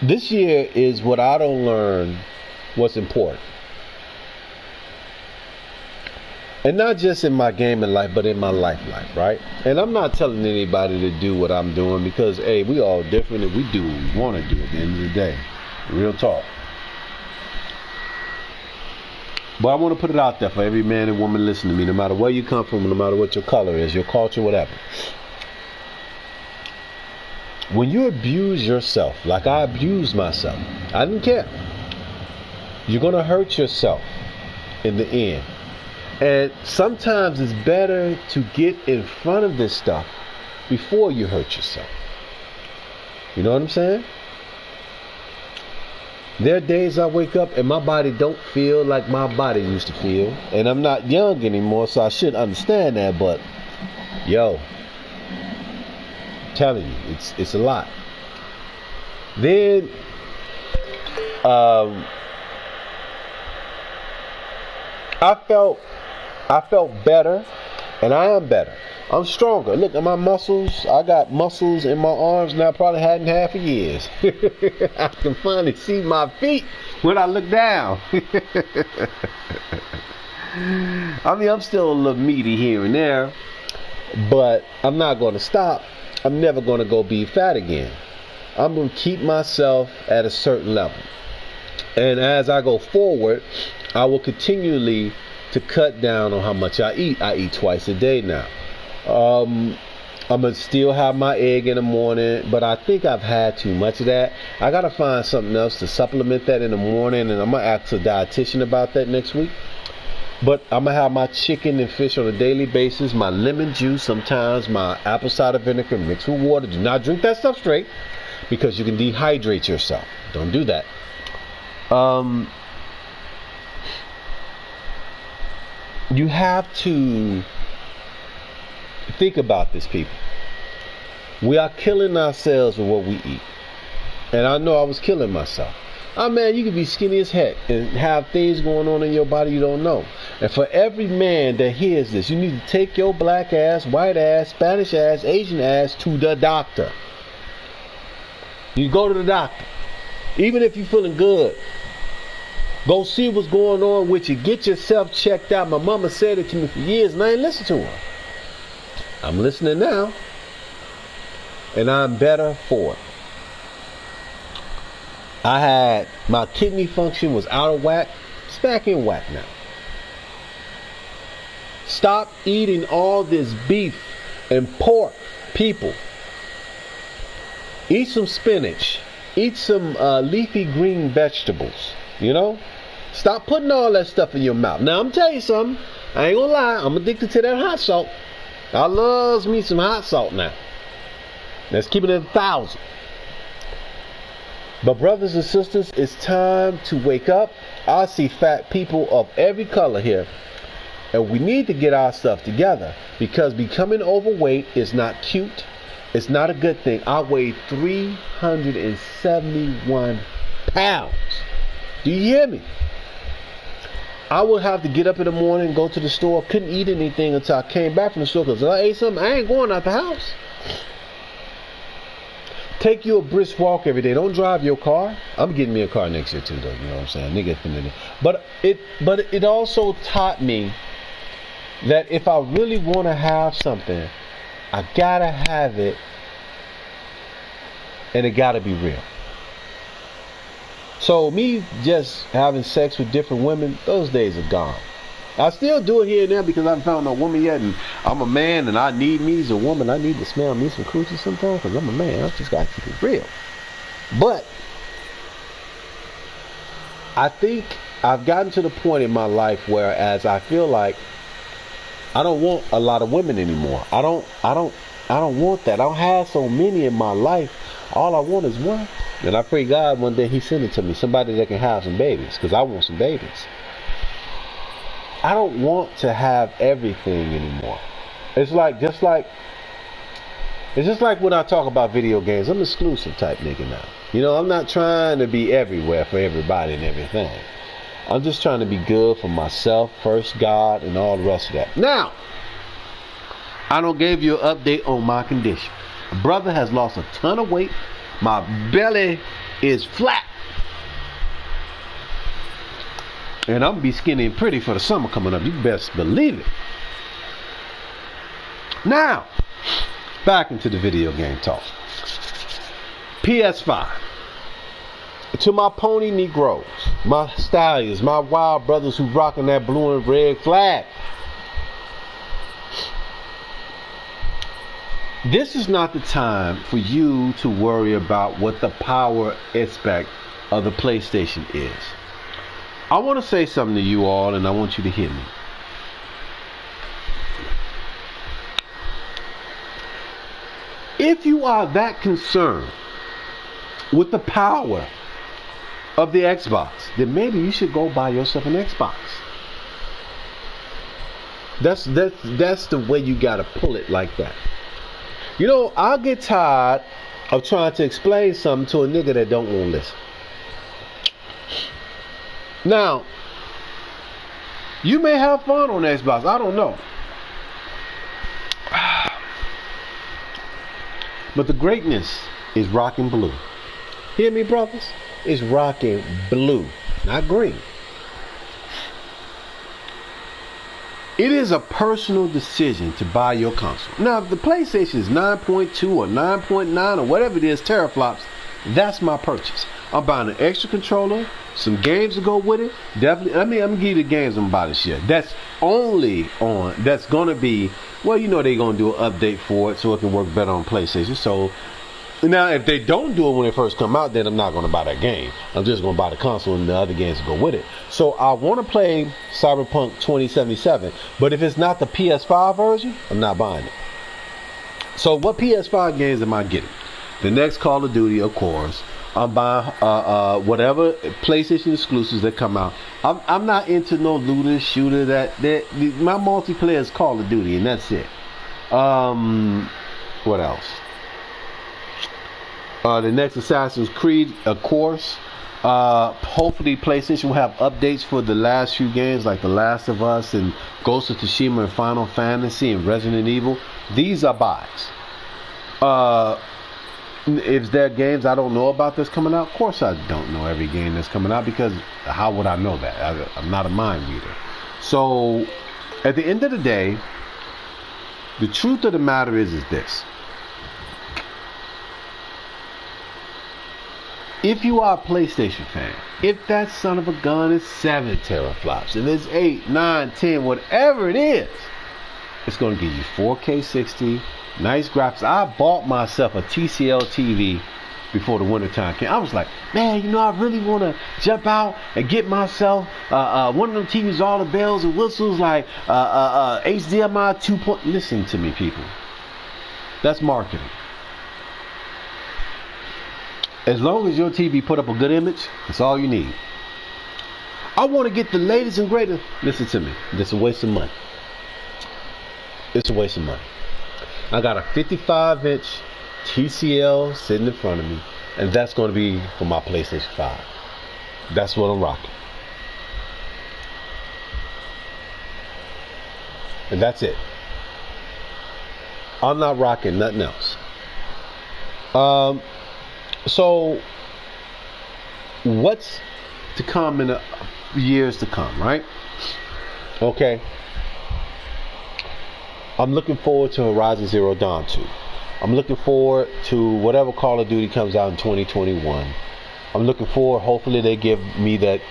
This year is what I don't learn what's important. And not just in my gaming life, but in my life, right? And I'm not telling anybody to do what I'm doing because, hey, we all different and we do what we want to do at the end of the day. Real talk. But I want to put it out there for every man and woman listening to me, no matter where you come from, no matter what your color is, your culture, whatever. When you abuse yourself, like I abused myself, I didn't care. You're going to hurt yourself in the end. And sometimes it's better to get in front of this stuff before you hurt yourself. You know what I'm saying? There are days I wake up and my body don't feel like my body used to feel. And I'm not young anymore, so I should understand that. But, yo, I'm telling you, it's a lot. Then, I felt better, and I am better. I'm stronger. Look at my muscles. I got muscles in my arms now I probably hadn't had for years. I can finally see my feet when I look down. I mean, I'm still a little meaty here and there, but I'm not going to stop. I'm never going to go be fat again. I'm going to keep myself at a certain level. And as I go forward, I will continually to cut down on how much I eat. I eat twice a day now. I'm going to still have my egg in the morning, but I think I've had too much of that. I got to find something else to supplement that in the morning, and I'm going to ask a dietitian about that next week. But I'm going to have my chicken and fish on a daily basis, my lemon juice, sometimes my apple cider vinegar mixed with water. Do not drink that stuff straight because you can dehydrate yourself. Don't do that. You have to think about this, people. We are killing ourselves with what we eat. And I know I was killing myself. Oh man, you can be skinny as heck and have things going on in your body you don't know. And for every man that hears this, you need to take your black ass, white ass, Spanish ass, Asian ass to the doctor. You go to the doctor. Even if you're feeling good, go see what's going on with you. Get yourself checked out. My mama said it to me for years and I ain't listened to her. I'm listening now. And I'm better for it. I had my kidney function was out of whack. It's back in whack now. Stop eating all this beef and pork, people. Eat some spinach. Eat some leafy green vegetables. You know? Stop putting all that stuff in your mouth. Now, I'm telling you something. I ain't gonna lie. I'm addicted to that hot salt. I loves me some hot salt now. Let's keep it at 1,000. But brothers and sisters, it's time to wake up. I see fat people of every color here. And we need to get our stuff together. Because becoming overweight is not cute. It's not a good thing. I weighed 371 pounds. Do you hear me? I would have to get up in the morning, go to the store. Couldn't eat anything until I came back from the store. Because if I ate something, I ain't going out the house. Take you a brisk walk every day. Don't drive your car. I'm getting me a car next year too, though. You know what I'm saying? Nigga, but it also taught me that if I really want to have something, I gotta have it, and it gotta be real. So me just having sex with different women, those days are gone. I still do it here and there because I haven't found no woman yet, and I'm a man and I need me as a woman. I need to smell me some coochie sometimes because I'm a man. I just gotta keep it real. But I think I've gotten to the point in my life where as I feel like I don't want a lot of women anymore. I don't want that. I don't have so many in my life. All I want is one. And I pray God one day He send it to me. Somebody that can have some babies. Because I want some babies. I don't want to have everything anymore. It's just like when I talk about video games. I'm an exclusive type nigga now. You know, I'm not trying to be everywhere for everybody and everything. I'm just trying to be good for myself, first God, and all the rest of that. Now, I don't give you an update on my condition. My brother has lost a ton of weight. My belly is flat. And I'm gonna be skinny and pretty for the summer coming up. You best believe it. Now, back into the video game talk. PS5. To my pony Negroes, my stallions, my wild brothers who rocking that blue and red flag. This is not the time for you to worry about what the power aspect of the PlayStation is. I want to say something to you all, and I want you to hear me. If you are that concerned with the power of the Xbox, then maybe you should go buy yourself an Xbox. That's the way you gotta pull it like that. You know, I'll get tired of trying to explain something to a nigga that don't want to listen. Now, you may have fun on Xbox. I don't know. But the greatness is rocking blue. Hear me, brothers? It's rocking blue, not green. It is a personal decision to buy your console. Now, if the PlayStation is 9.2 or 9.9 or whatever it is, teraflops, that's my purchase. I'm buying an extra controller, some games to go with it. Definitely, let me give you the games I'm buying this year. That's only on, that's going to be, well, you know they're going to do an update for it so it can work better on PlayStation. So, now, if they don't do it when it first come out, then I'm not going to buy that game. I'm just going to buy the console and the other games to go with it. So I want to play Cyberpunk 2077, but if it's not the PS5 version, I'm not buying it. So what PS5 games am I getting? The next Call of Duty, of course. I'm buying whatever PlayStation exclusives that come out. I'm not into no looter shooter. My multiplayer is Call of Duty, and that's it. What else? The next Assassin's Creed, of course. Hopefully PlayStation will have updates for the last few games like The Last of Us and Ghost of Tsushima and Final Fantasy and Resident Evil. These are buys. If there are games I don't know about that's coming out, of course I don't know every game that's coming out, because how would I know that? I'm not a mind reader. So at the end of the day, the truth of the matter is this. If you are a PlayStation fan, if that son of a gun is 7 teraflops, if it's 8, 9, 10, whatever it is, it's going to give you 4K 60, nice graphics. I bought myself a TCL TV before the wintertime came. I was like, man, you know, I really want to jump out and get myself one of them TVs, all the bells and whistles, like HDMI 2. Listen to me, people. That's marketing. As long as your TV put up a good image, that's all you need. I want to get the latest and greatest. Listen to me. It's a waste of money. It's a waste of money. I got a 55-inch TCL sitting in front of me, and that's going to be for my PlayStation 5. That's what I'm rocking. And that's it. I'm not rocking nothing else. So, what's to come in the years to come, right? Okay. I'm looking forward to Horizon Zero Dawn 2. I'm looking forward to whatever Call of Duty comes out in 2021. I'm looking forward, hopefully they give me that,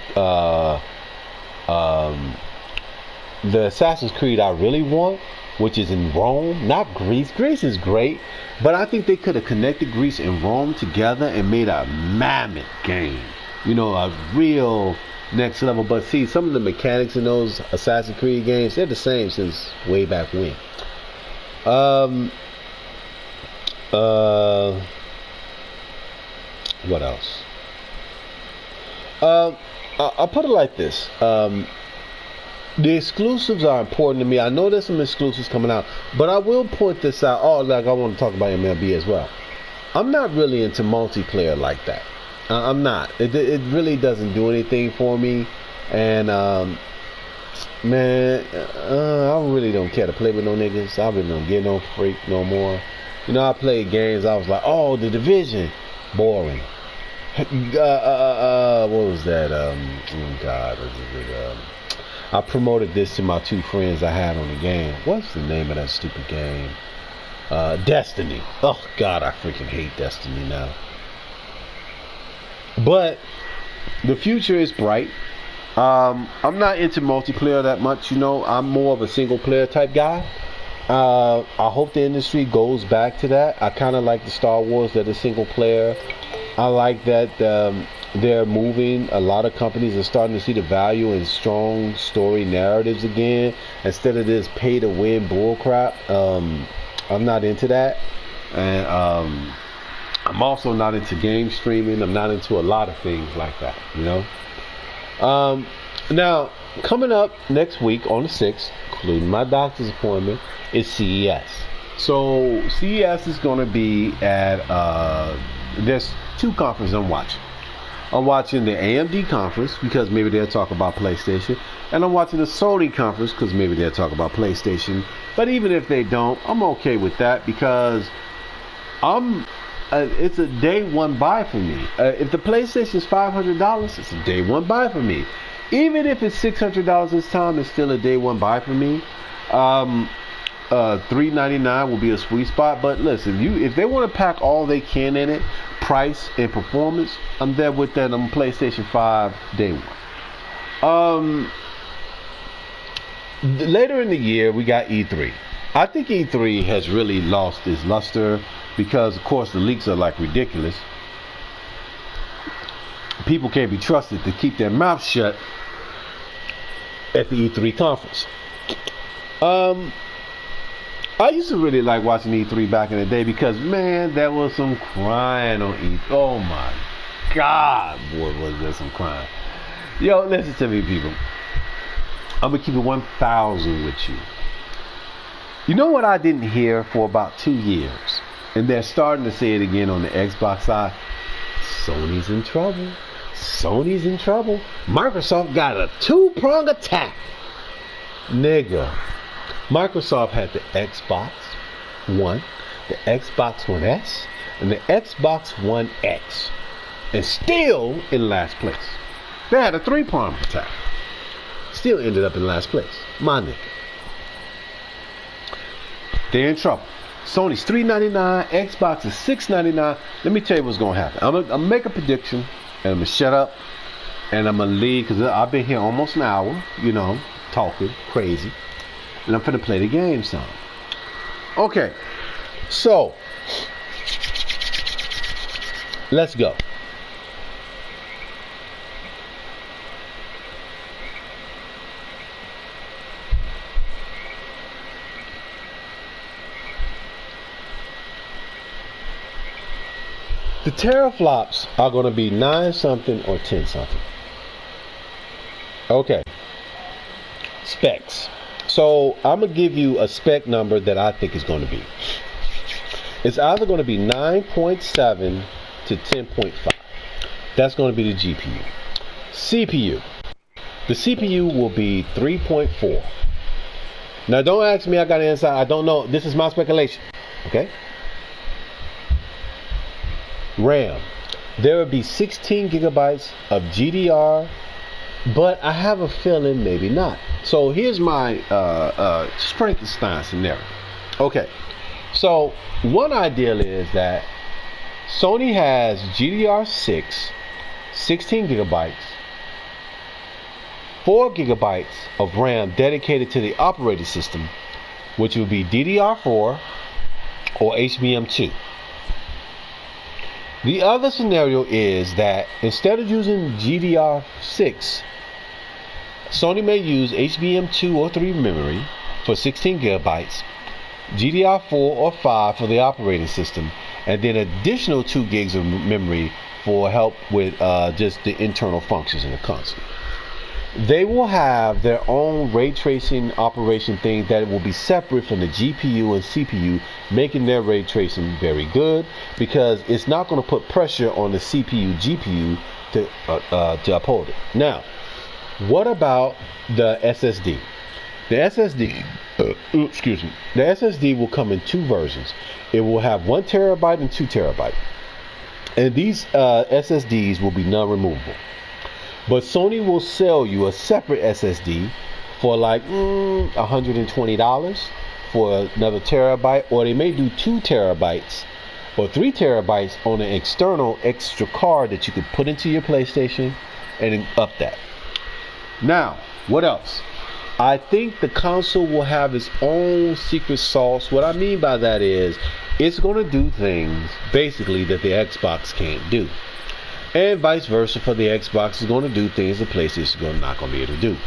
the Assassin's Creed I really want, which is in Rome, not Greece. Greece is great, but I think they could have connected Greece and Rome together and made a mammoth game. You know, a real next level. But see, some of the mechanics in those Assassin's Creed games, they're the same since way back when. What else? I'll put it like this. The exclusives are important to me. I know there's some exclusives coming out, but I will point this out. Oh, like I want to talk about MLB as well. I'm not really into multiplayer like that. I'm not. It really doesn't do anything for me. And Man, I really don't care to play with no niggas. I really don't get no freak no more. You know, I played games. I was like, oh, The Division, boring. What was that? Oh God, I promoted this to my two friends I had on the game. What's the name of that stupid game? Destiny. Oh God, I freaking hate Destiny now. But the future is bright. I'm not into multiplayer that much, you know. I'm more of a single player type guy. I hope the industry goes back to that. I kind of like the Star Wars that is single player. I like that they're moving. A lot of companies are starting to see the value in strong story narratives again, instead of this pay to win bullcrap. I'm not into that, and I'm also not into game streaming. I'm not into a lot of things like that, you know. Now, coming up next week on the 6th, including my doctor's appointment, is CES. So CES is going to be at, there's two conferences I'm watching. I'm watching the AMD conference because maybe they'll talk about PlayStation, and I'm watching the Sony conference because maybe they'll talk about PlayStation. But even if they don't, I'm okay with that because it's a day one buy for me. If the PlayStation is $500, it's a day one buy for me. Even if it's $600 this time, it's still a day one buy for me. $399 will be a sweet spot. But listen, if they want to pack all they can in it, price and performance, I'm there with that. I'm PlayStation 5 day one. Later in the year, we got E3. I think E3 has really lost its luster because, of course, the leaks are like ridiculous. People can't be trusted to keep their mouth shut at the E3 conference. I used to really like watching E3 back in the day because, man, there was some crying on E3. Oh my God, boy, was there some crying. Yo, listen to me, people. I'm gonna keep it 1,000 with you. You know what I didn't hear for about 2 years? And they're starting to say it again on the Xbox side. Sony's in trouble. Sony's in trouble. Microsoft got a two-prong attack. Nigga. Microsoft had the Xbox One, the Xbox One S, and the Xbox One X. And still in last place. They had a three-prong attack. Still ended up in last place. My nigga. They're in trouble. Sony's $399, Xbox is $699. Let me tell you what's going to happen. I'm going to make a prediction, and I'm going to shut up, and I'm going to leave, because I've been here almost an hour, you know, talking crazy, and I'm going to play the game some. Okay, so, let's go. The teraflops are going to be 9 something or 10 something. Okay. Specs. So I'm going to give you a spec number that I think is going to be. It's either going to be 9.7 to 10.5. That's going to be the GPU. CPU. The CPU will be 3.4. Now don't ask me, I got an inside. I don't know. This is my speculation. Okay. RAM. There will be 16 gigabytes of GDR, but I have a feeling maybe not. So here's my Frankenstein scenario. Okay, so one ideal is that Sony has GDR6, 16 gigabytes, 4 gigabytes of RAM dedicated to the operating system, which would be DDR4 or HBM2. The other scenario is that instead of using GDR6, Sony may use HBM2 or 3 memory for 16 gigabytes, GDR4 or 5 for the operating system, and then additional 2 gigs of memory for help with just the internal functions in the console. They will have their own ray tracing operation thing that will be separate from the GPU and CPU, making their ray tracing very good because it's not going to put pressure on the CPU GPU to uphold it. Now, What about the SSD? The SSD, excuse me, the SSD will come in two versions. It will have 1 terabyte and 2 terabyte. And these SSDs will be non-removable. But Sony will sell you a separate SSD for like $120 for another terabyte, or they may do 2 terabytes or 3 terabytes on an external extra card that you could put into your PlayStation and up that. Now, what else? I think the console will have its own secret sauce. What I mean by that is it's going to do things basically that the Xbox can't do. And vice versa for the Xbox is going to do things the PlayStation is not going to be able to do.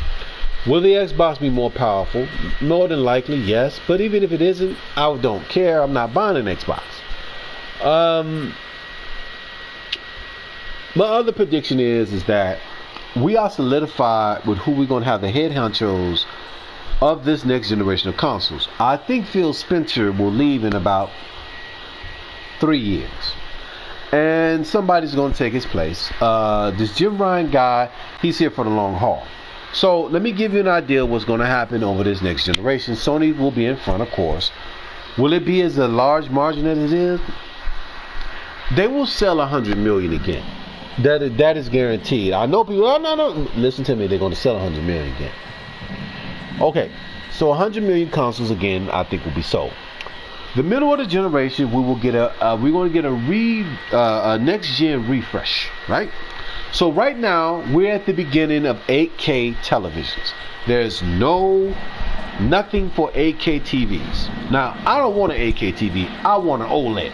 Will the Xbox be more powerful? More than likely, yes. But even if it isn't, I don't care. I'm not buying an Xbox. My other prediction is that we are solidified with who we're going to have the head honchos of this next generation of consoles. I think Phil Spencer will leave in about 3 years. And somebody's going to take his place. This Jim Ryan guy, he's here for the long haul. So let me give you an idea of what's going to happen over this next generation. Sony will be in front, of course. Will it be as a large margin as it is? They will sell 100 million again. That is guaranteed. I know people, no, listen to me, they're going to sell 100 million again. Okay, so 100 million consoles again, I think will be sold. The middle of the generation, we're going to get a next gen refresh, right? So right now, we're at the beginning of 8K televisions. There's nothing for 8K TVs. Now, I don't want an 8K TV. I want an OLED.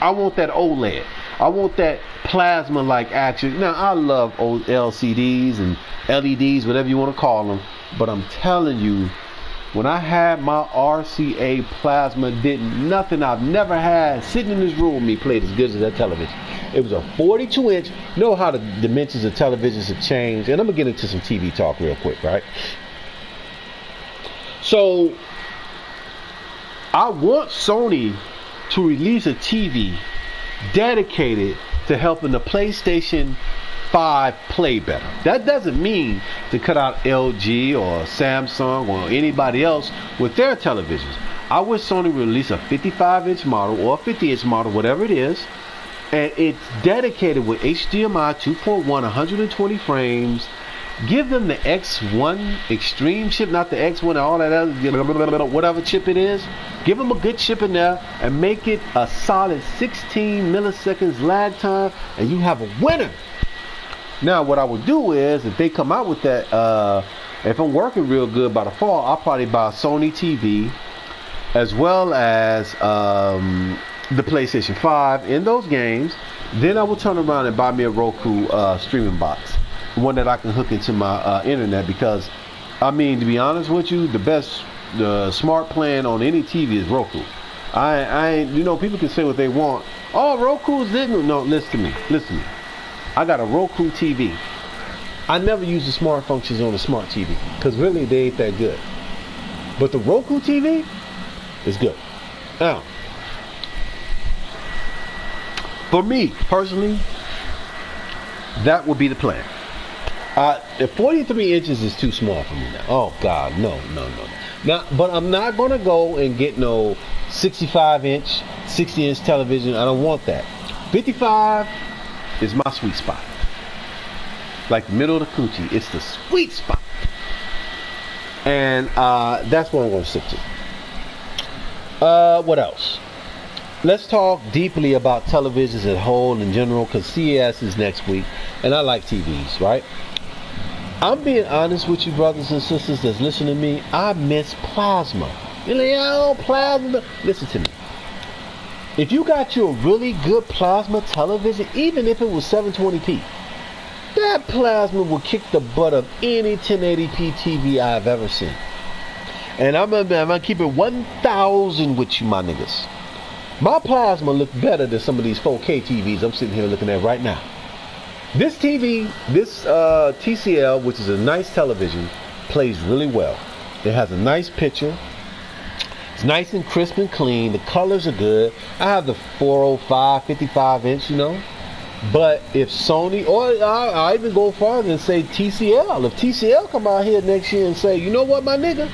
I want that OLED. I want that plasma-like action. Now, I love old LCDs and LEDs, whatever you want to call them. But I'm telling you, when I had my RCA plasma, nothing I've never had sitting in this room with me played as good as that television. It was a 42-inch. You know how the dimensions of televisions have changed. And I'm going to get into some TV talk real quick, right? So, I want Sony to release a TV dedicated to helping the PlayStation 5 play better. That doesn't mean to cut out LG or Samsung or anybody else with their televisions. I wish Sony would release a 55-inch model or a 50-inch model, whatever it is, and it's dedicated with HDMI 2.1, 120 frames. Give them the X1 Extreme chip, not the X1 and all that other, whatever chip it is. Give them a good chip in there and make it a solid 16 milliseconds lag time, and you have a winner. Now, what I would do is, if they come out with that, if I'm working real good by the fall, I'll probably buy a Sony TV as well as the PlayStation 5 in those games. Then I will turn around and buy me a Roku streaming box, one that I can hook into my internet, because I mean, to be honest with you, the smart plan on any TV is Roku. People can say what they want. Oh, Roku's didn't. No, listen to me. I got a Roku TV. I never use the smart functions on the smart TV because really they ain't that good. But the Roku TV is good. Now, for me personally, that would be the plan. If 43 inches is too small for me now. Oh God, no. Now, but I'm not gonna go and get no 65-inch, 60-inch television. I don't want that. 55 is my sweet spot. Like the middle of the coochie, it's the sweet spot. And that's what I'm gonna stick to. What else? Let's talk deeply about televisions as a whole in general, because CES is next week, and I like TVs, right? I'm being honest with you, brothers and sisters that's listening to me. I miss plasma. You're like, oh, plasma. Listen to me. If you got you a really good plasma television, even if it was 720p, that plasma will kick the butt of any 1080p TV I've ever seen. And I'm gonna keep it 1,000 with you, my niggas. My plasma looks better than some of these 4K TVs I'm sitting here looking at right now. This TV, this TCL, which is a nice television, plays really well. It has a nice picture. It's nice and crisp and clean. The colors are good. I have the 405 55-inch, But if Sony, or I even go farther and say TCL, if TCL come out here next year and say, you know what, my nigga,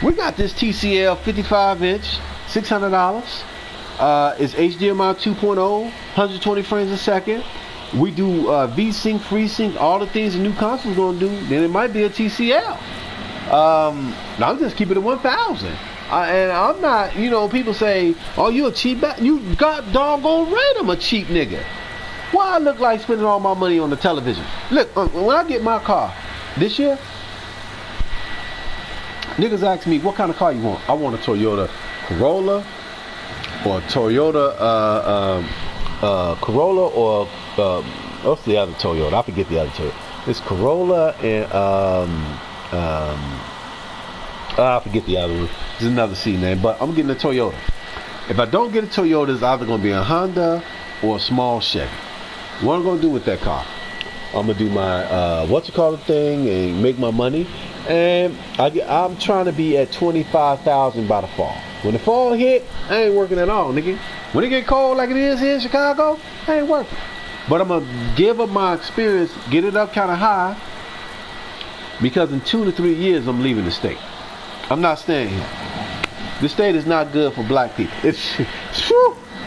we got this TCL 55-inch, $600. It's HDMI 2.0, 120 frames a second. We do V-Sync, FreeSync, all the things a new console's gonna do. Then it might be a TCL. I'm just keeping it 1,000. And I'm not, you know, people say, oh, you a cheap you got doggone right I'm a cheap nigga. Why I look like spending all my money on the television? Look, when I get my car this year, niggas ask me, what kind of car you want? I want a Toyota Corolla, or a Toyota Corolla, or what's the other Toyota? I forget the other Toyota. It's Corolla and I forget the other one. It's another C name, but I'm getting a Toyota. If I don't get a Toyota, it's either gonna be a Honda or a small Chevy. What I'm gonna do with that car? I'm gonna do my thing and make my money. And I'm trying to be at 25,000 by the fall. When the fall hit, I ain't working at all, nigga. When it get cold like it is here in Chicago, I ain't working. But I'm gonna give up my experience, get it up kind of high, because in 2 to 3 years I'm leaving the state. I'm not staying here. The state is not good for black people. It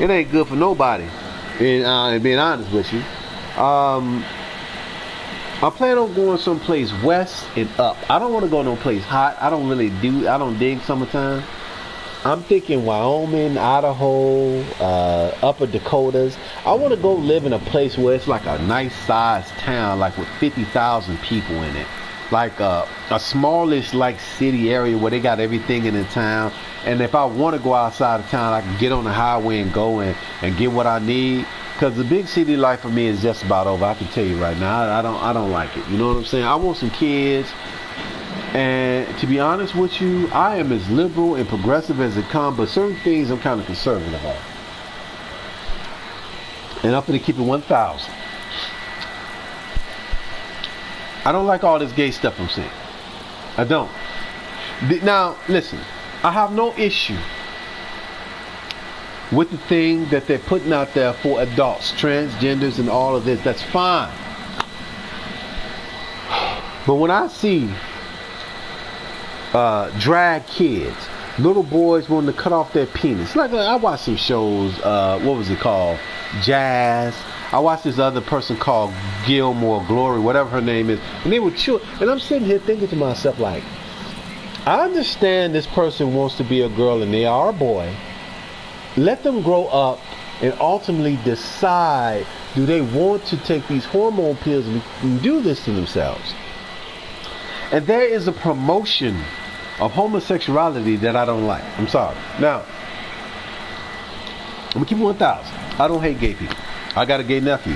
ain't good for nobody. And being honest with you, I plan on going someplace west and up. I don't want to go no place hot. I don't dig summertime. I'm thinking Wyoming, Idaho, Upper Dakotas. I want to go live in a place where it's like a nice sized town, like with 50,000 people in it. Like a smallish like city area where they got everything in the town. And if I want to go outside of town, I can get on the highway and go and get what I need. Because the big city life for me is just about over. I can tell you right now, I don't like it. You know what I'm saying? I want some kids. And to be honest with you, I am as liberal and progressive as it comes, but certain things I'm kind of conservative on. And I'm going to keep it 1,000. I don't like all this gay stuff I'm saying. I don't. Now, listen, I have no issue with the thing that they're putting out there for adults, transgenders and all of this. That's fine. But when I see drag kids, little boys wanting to cut off their penis, like I watched some shows, what was it called? Jazz. I watched this other person called Gilmore Glory, whatever her name is, and they were chill. And I'm sitting here thinking to myself, like, I understand this person wants to be a girl and they are a boy. Let them grow up and ultimately decide, do they want to take these hormone pills and do this to themselves? And there is a promotion of homosexuality that I don't like. I'm sorry. Now, I'm going to keep it 1,000. I don't hate gay people. I got a gay nephew.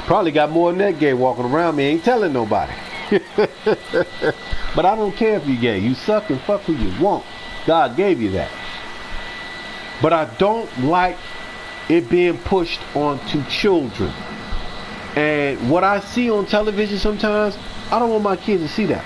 Probably got more than that gay walking around me. Ain't telling nobody. But I don't care if you're gay. You suck and fuck who you want. God gave you that. But I don't like it being pushed onto children. And what I see on television sometimes, I don't want my kids to see that.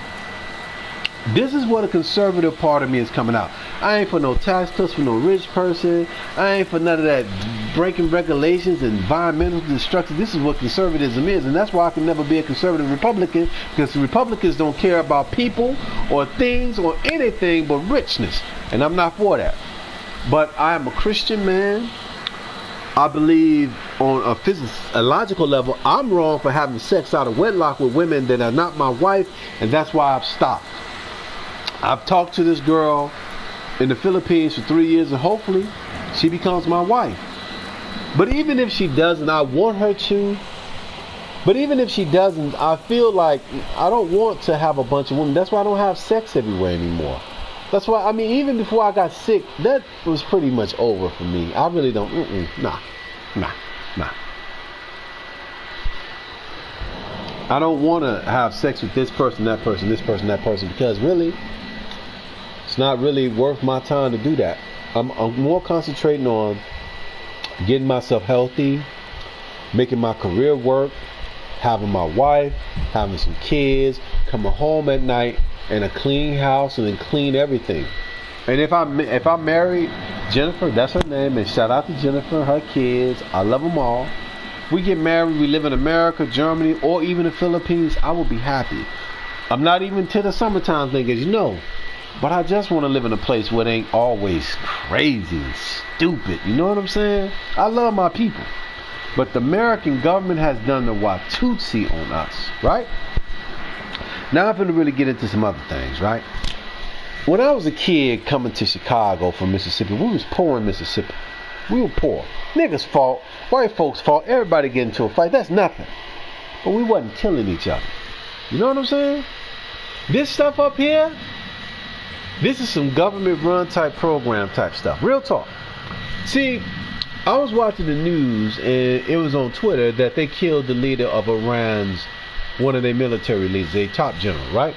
This is what a conservative part of me is coming out. I ain't for no tax cuts for no rich person. I ain't for none of that breaking regulations and environmental destruction. This is what conservatism is, and that's why I can never be a conservative Republican, because the Republicans don't care about people or things or anything but richness, and I'm not for that. But I am a Christian man. I believe on a logical level, I'm wrong for having sex out of wedlock with women that are not my wife, and that's why I've stopped. I've talked to this girl in the Philippines for 3 years, and hopefully she becomes my wife. But even if she doesn't, I want her to. But even if she doesn't, I feel like I don't want to have a bunch of women. That's why I don't have sex everywhere anymore. That's why, I mean, even before I got sick, that was pretty much over for me. I really don't, nah. I don't want to have sex with this person, that person, this person, that person, because really, it's not really worth my time to do that. I'm more concentrating on getting myself healthy, making my career work, having my wife, having some kids, coming home at night, and a clean house, and then clean everything. And if I marry Jennifer, that's her name, and shout out to Jennifer, her kids, I love them all. we get married, we live in America, Germany, or even the Philippines, I will be happy. I'm not even to the summertime thing, as you know. But I just want to live in a place where it ain't always crazy and stupid. You know what I'm saying? I love my people. But the American government has done the Watusi on us, right? Now I'm going to really get into some other things, right? When I was a kid coming to Chicago from Mississippi, we was poor in Mississippi. We were poor. Niggas fought, white folks fought, everybody get into a fight. That's nothing. But we wasn't killing each other. You know what I'm saying? This stuff up here, this is some government run type program type stuff. Real talk. See, I was watching the news and it was on Twitter that they killed the leader of Iran's, one of their military leaders, a top general, right?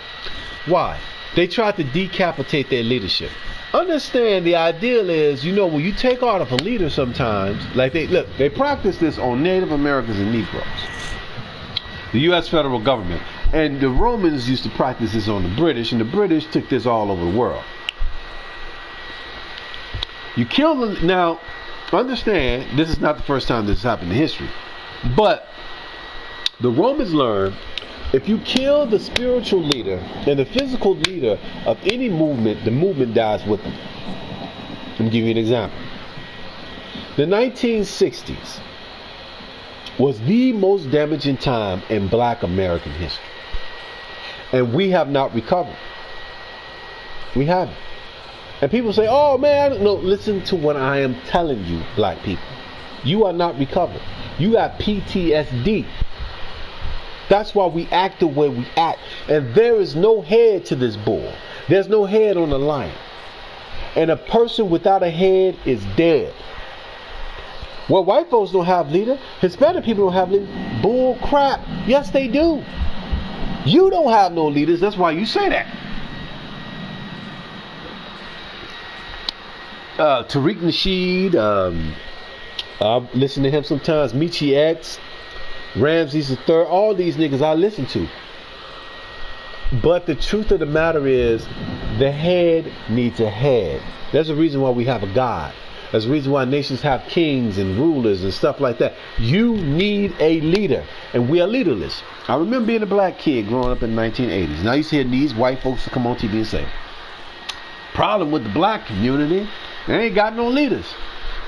Why? They tried to decapitate their leadership. Understand, the ideal is, you know, when you take out of a leader sometimes, like they practice this on Native Americans and Negroes. The U.S. federal government. And the Romans used to practice this on the British, and the British took this all over the world. You kill them. Now, understand, this is not the first time this has happened in history. But the Romans learned, if you kill the spiritual leader and the physical leader of any movement, the movement dies with them. Let me give you an example. The 1960s was the most damaging time in Black American history. And we have not recovered. We haven't. And people say, oh man, no, listen to what I am telling you, black people. You are not recovered. You got PTSD. That's why we act the way we act. And there is no head to this bull. There's no head on the lion. And a person without a head is dead. Well, white folks don't have leader. Hispanic people don't have leader. Bull crap. Yes, they do. You don't have no leaders. That's why you say that. Tariq Nasheed, I listen to him sometimes. Michi X, Ramses III, all these niggas I listen to. But the truth of the matter is, the head needs a head. There's a reason why we have a God. There's a reason why nations have kings and rulers and stuff like that. You need a leader, and we are leaderless. I remember being a black kid growing up in the 1980s, and I used to hear these white folks come on TV and say, problem with the black community, they ain't got no leaders.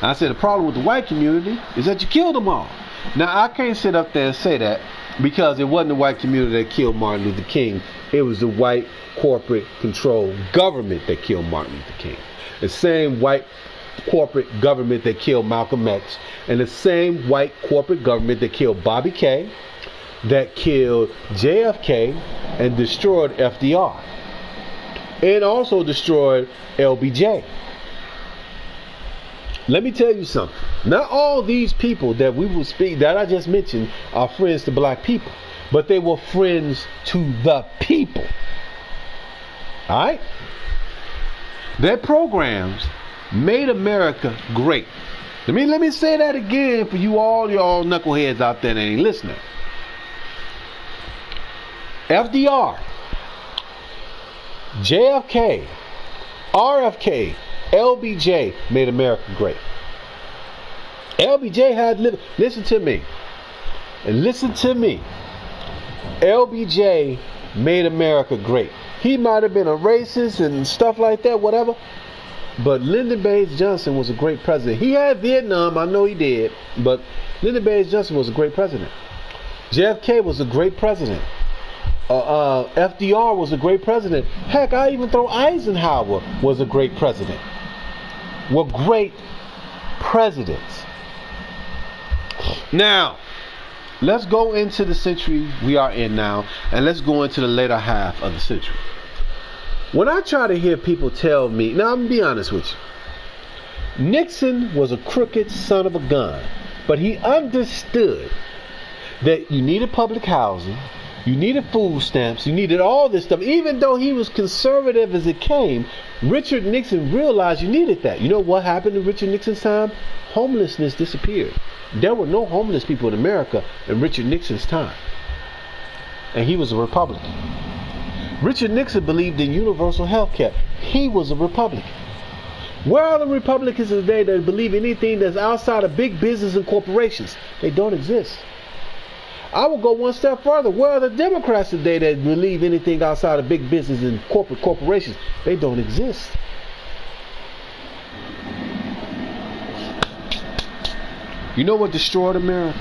And I said, the problem with the white community is that you killed them all. Now, I can't sit up there and say that, because it wasn't the white community that killed Martin Luther King. It was the white corporate controlled government that killed Martin Luther King. The same white corporate government that killed Malcolm X, and the same white corporate government that killed Bobby K, that killed JFK and destroyed FDR, and also destroyed LBJ. Let me tell you something. Not all these people that we will speak, that I just mentioned, are friends to black people, but they were friends to the people. Alright? Their programs made America great. Let me say that again for you all knuckleheads out there that ain't listening. FDR, JFK, RFK, LBJ made America great. LBJ had listen to me. And listen to me. LBJ made America great. He might have been a racist and stuff like that, whatever. But Lyndon Baines Johnson was a great president. He had Vietnam, I know he did, but Lyndon Baines Johnson was a great president. JFK was a great president. FDR was a great president. Heck, I even throw Eisenhower was a great president. Were great presidents. Now, let's go into the century we are in now, and let's go into the later half of the century. When I try to hear people tell me, now I'm going to be honest with you. Nixon was a crooked son of a gun, but he understood that you needed public housing, you needed food stamps, you needed all this stuff. Even though he was conservative as it came, Richard Nixon realized you needed that. You know what happened in Richard Nixon's time? Homelessness disappeared. There were no homeless people in America in Richard Nixon's time. And he was a Republican. Richard Nixon believed in universal health care. He was a Republican. Where are the Republicans today that believe anything that's outside of big business and corporations? They don't exist. I will go one step further. Where are the Democrats today that believe anything outside of big business and corporations? They don't exist. You know what destroyed America?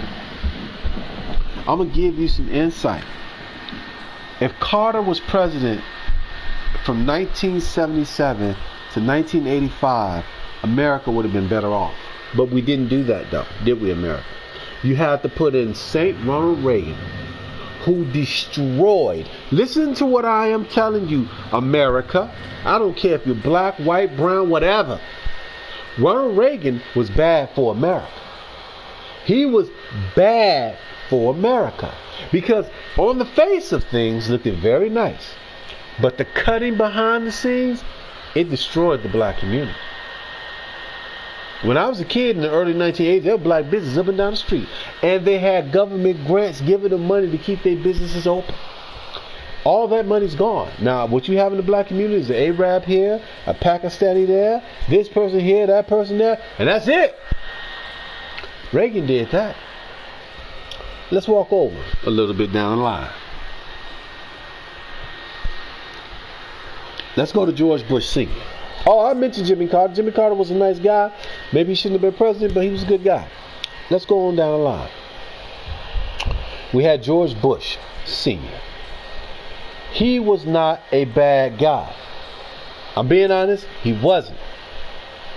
I'm going to give you some insight. If Carter was president from 1977 to 1985, America would have been better off. But we didn't do that, though, did we, America? You have to put in St. Ronald Reagan, who destroyed. Listen to what I am telling you, America. I don't care if you're black, white, brown, whatever. Ronald Reagan was bad for America. He was bad for America. Because on the face of things, looking very nice. But the cutting behind the scenes, it destroyed the black community. When I was a kid in the early 1980s, there were black businesses up and down the street. And they had government grants giving them money to keep their businesses open. All that money's gone. Now, what you have in the black community is an Arab here, a Pakistani there, this person here, that person there, and that's it. Reagan did that. Let's walk over a little bit down the line. Let's go to George Bush Sr. Oh, I mentioned Jimmy Carter. Jimmy Carter was a nice guy. Maybe he shouldn't have been president, but he was a good guy. Let's go on down the line. We had George Bush Sr. He was not a bad guy. I'm being honest, he wasn't.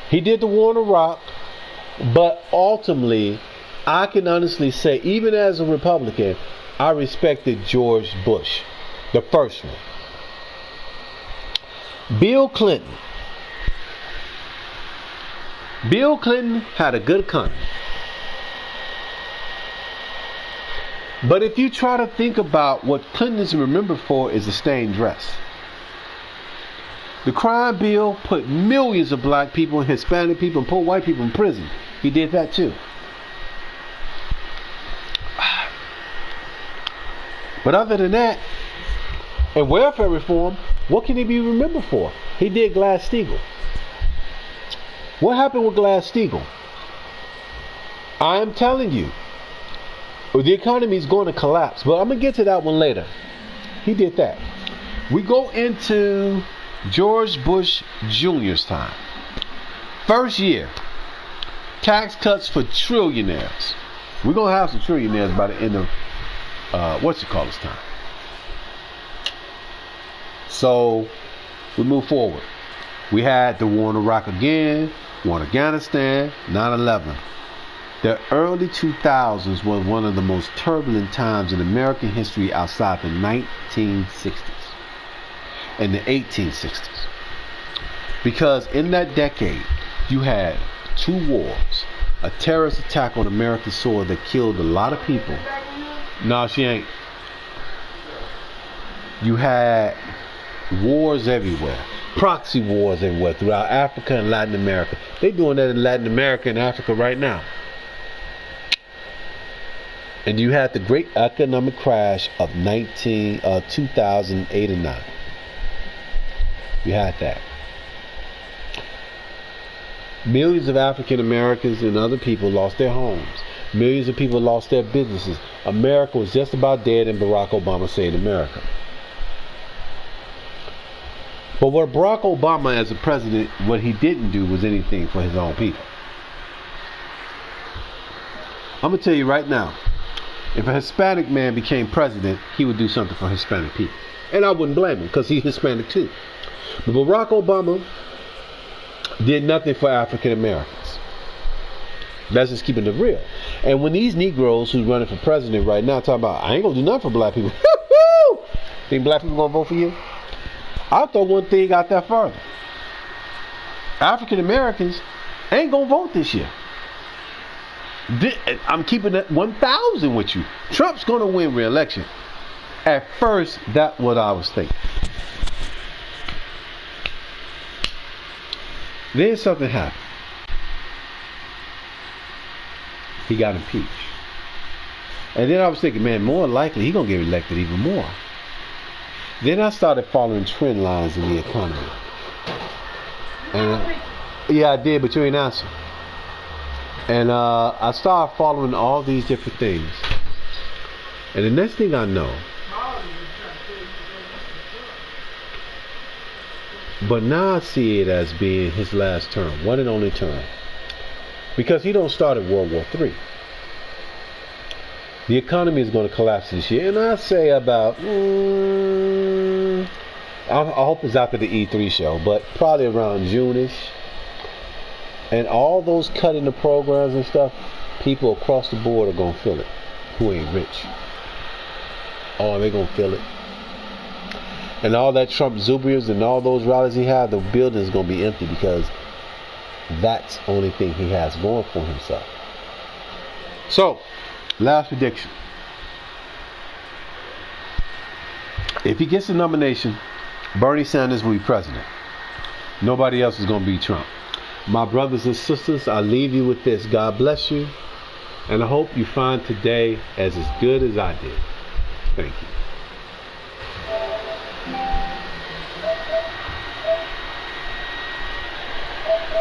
He did the war in Iraq, but ultimately, I can honestly say, even as a Republican, I respected George Bush, the first one. Bill Clinton. Bill Clinton had a good economy. But if you try to think about what Clinton is remembered for, is the stained dress. The crime bill put millions of black people and Hispanic people and poor white people in prison. He did that too. But other than that, and welfare reform, what can he be remembered for? He did Glass-Steagall. What happened with Glass-Steagall? I am telling you, the economy is going to collapse. But I'm going to get to that one later. He did that. We go into George Bush Jr.'s time. First year, tax cuts for trillionaires. We're going to have some trillionaires by the end of, time. So, we move forward. We had the war in Iraq again, war in Afghanistan, 9/11. The early 2000s was one of the most turbulent times in American history outside the 1960s and the 1860s. Because in that decade, you had two wars, a terrorist attack on American soil that killed a lot of people. No, she ain't. You had wars everywhere. Proxy wars everywhere throughout Africa and Latin America. They're doing that in Latin America and Africa right now. And you had the great economic crash of 2008 and 9. You had that. Millions of African Americans and other people lost their homes. Millions of people lost their businesses. America was just about dead, and Barack Obama saved America. But what Barack Obama as a president, what he didn't do was anything for his own people. I'm going to tell you right now, if a Hispanic man became president, he would do something for Hispanic people. And I wouldn't blame him, because he's Hispanic too. But Barack Obama did nothing for African Americans. That's just keeping it real. And when these Negroes who's running for president right now talking about, I ain't going to do nothing for black people. Think black people going to vote for you? I'll throw one thing out there further. African Americans ain't going to vote this year. I'm keeping it 1,000 with you. Trump's going to win re-election. At first, that's what I was thinking. Then something happened. He got impeached. And then I was thinking, man, more likely he's going to get elected even more. Then I started following trend lines in the economy. And Yeah, I did, but you ain't answer. And I started following all these different things. And the next thing I know, but now I see it as being his last term, one and only term. Because he don't start at World War III. The economy is going to collapse this year. And I say about, I hope it's after the E3 show, but probably around June-ish. And all those cutting the programs and stuff, people across the board are going to feel it who ain't rich. Oh, they're going to feel it. And all that Trump exuberance and all those rallies he had, the building is going to be empty because that's the only thing he has going for himself. So, last prediction. If he gets the nomination, Bernie Sanders will be president. Nobody else is going to be Trump. My brothers and sisters, I leave you with this. God bless you. And I hope you find today as good as I did. Thank you.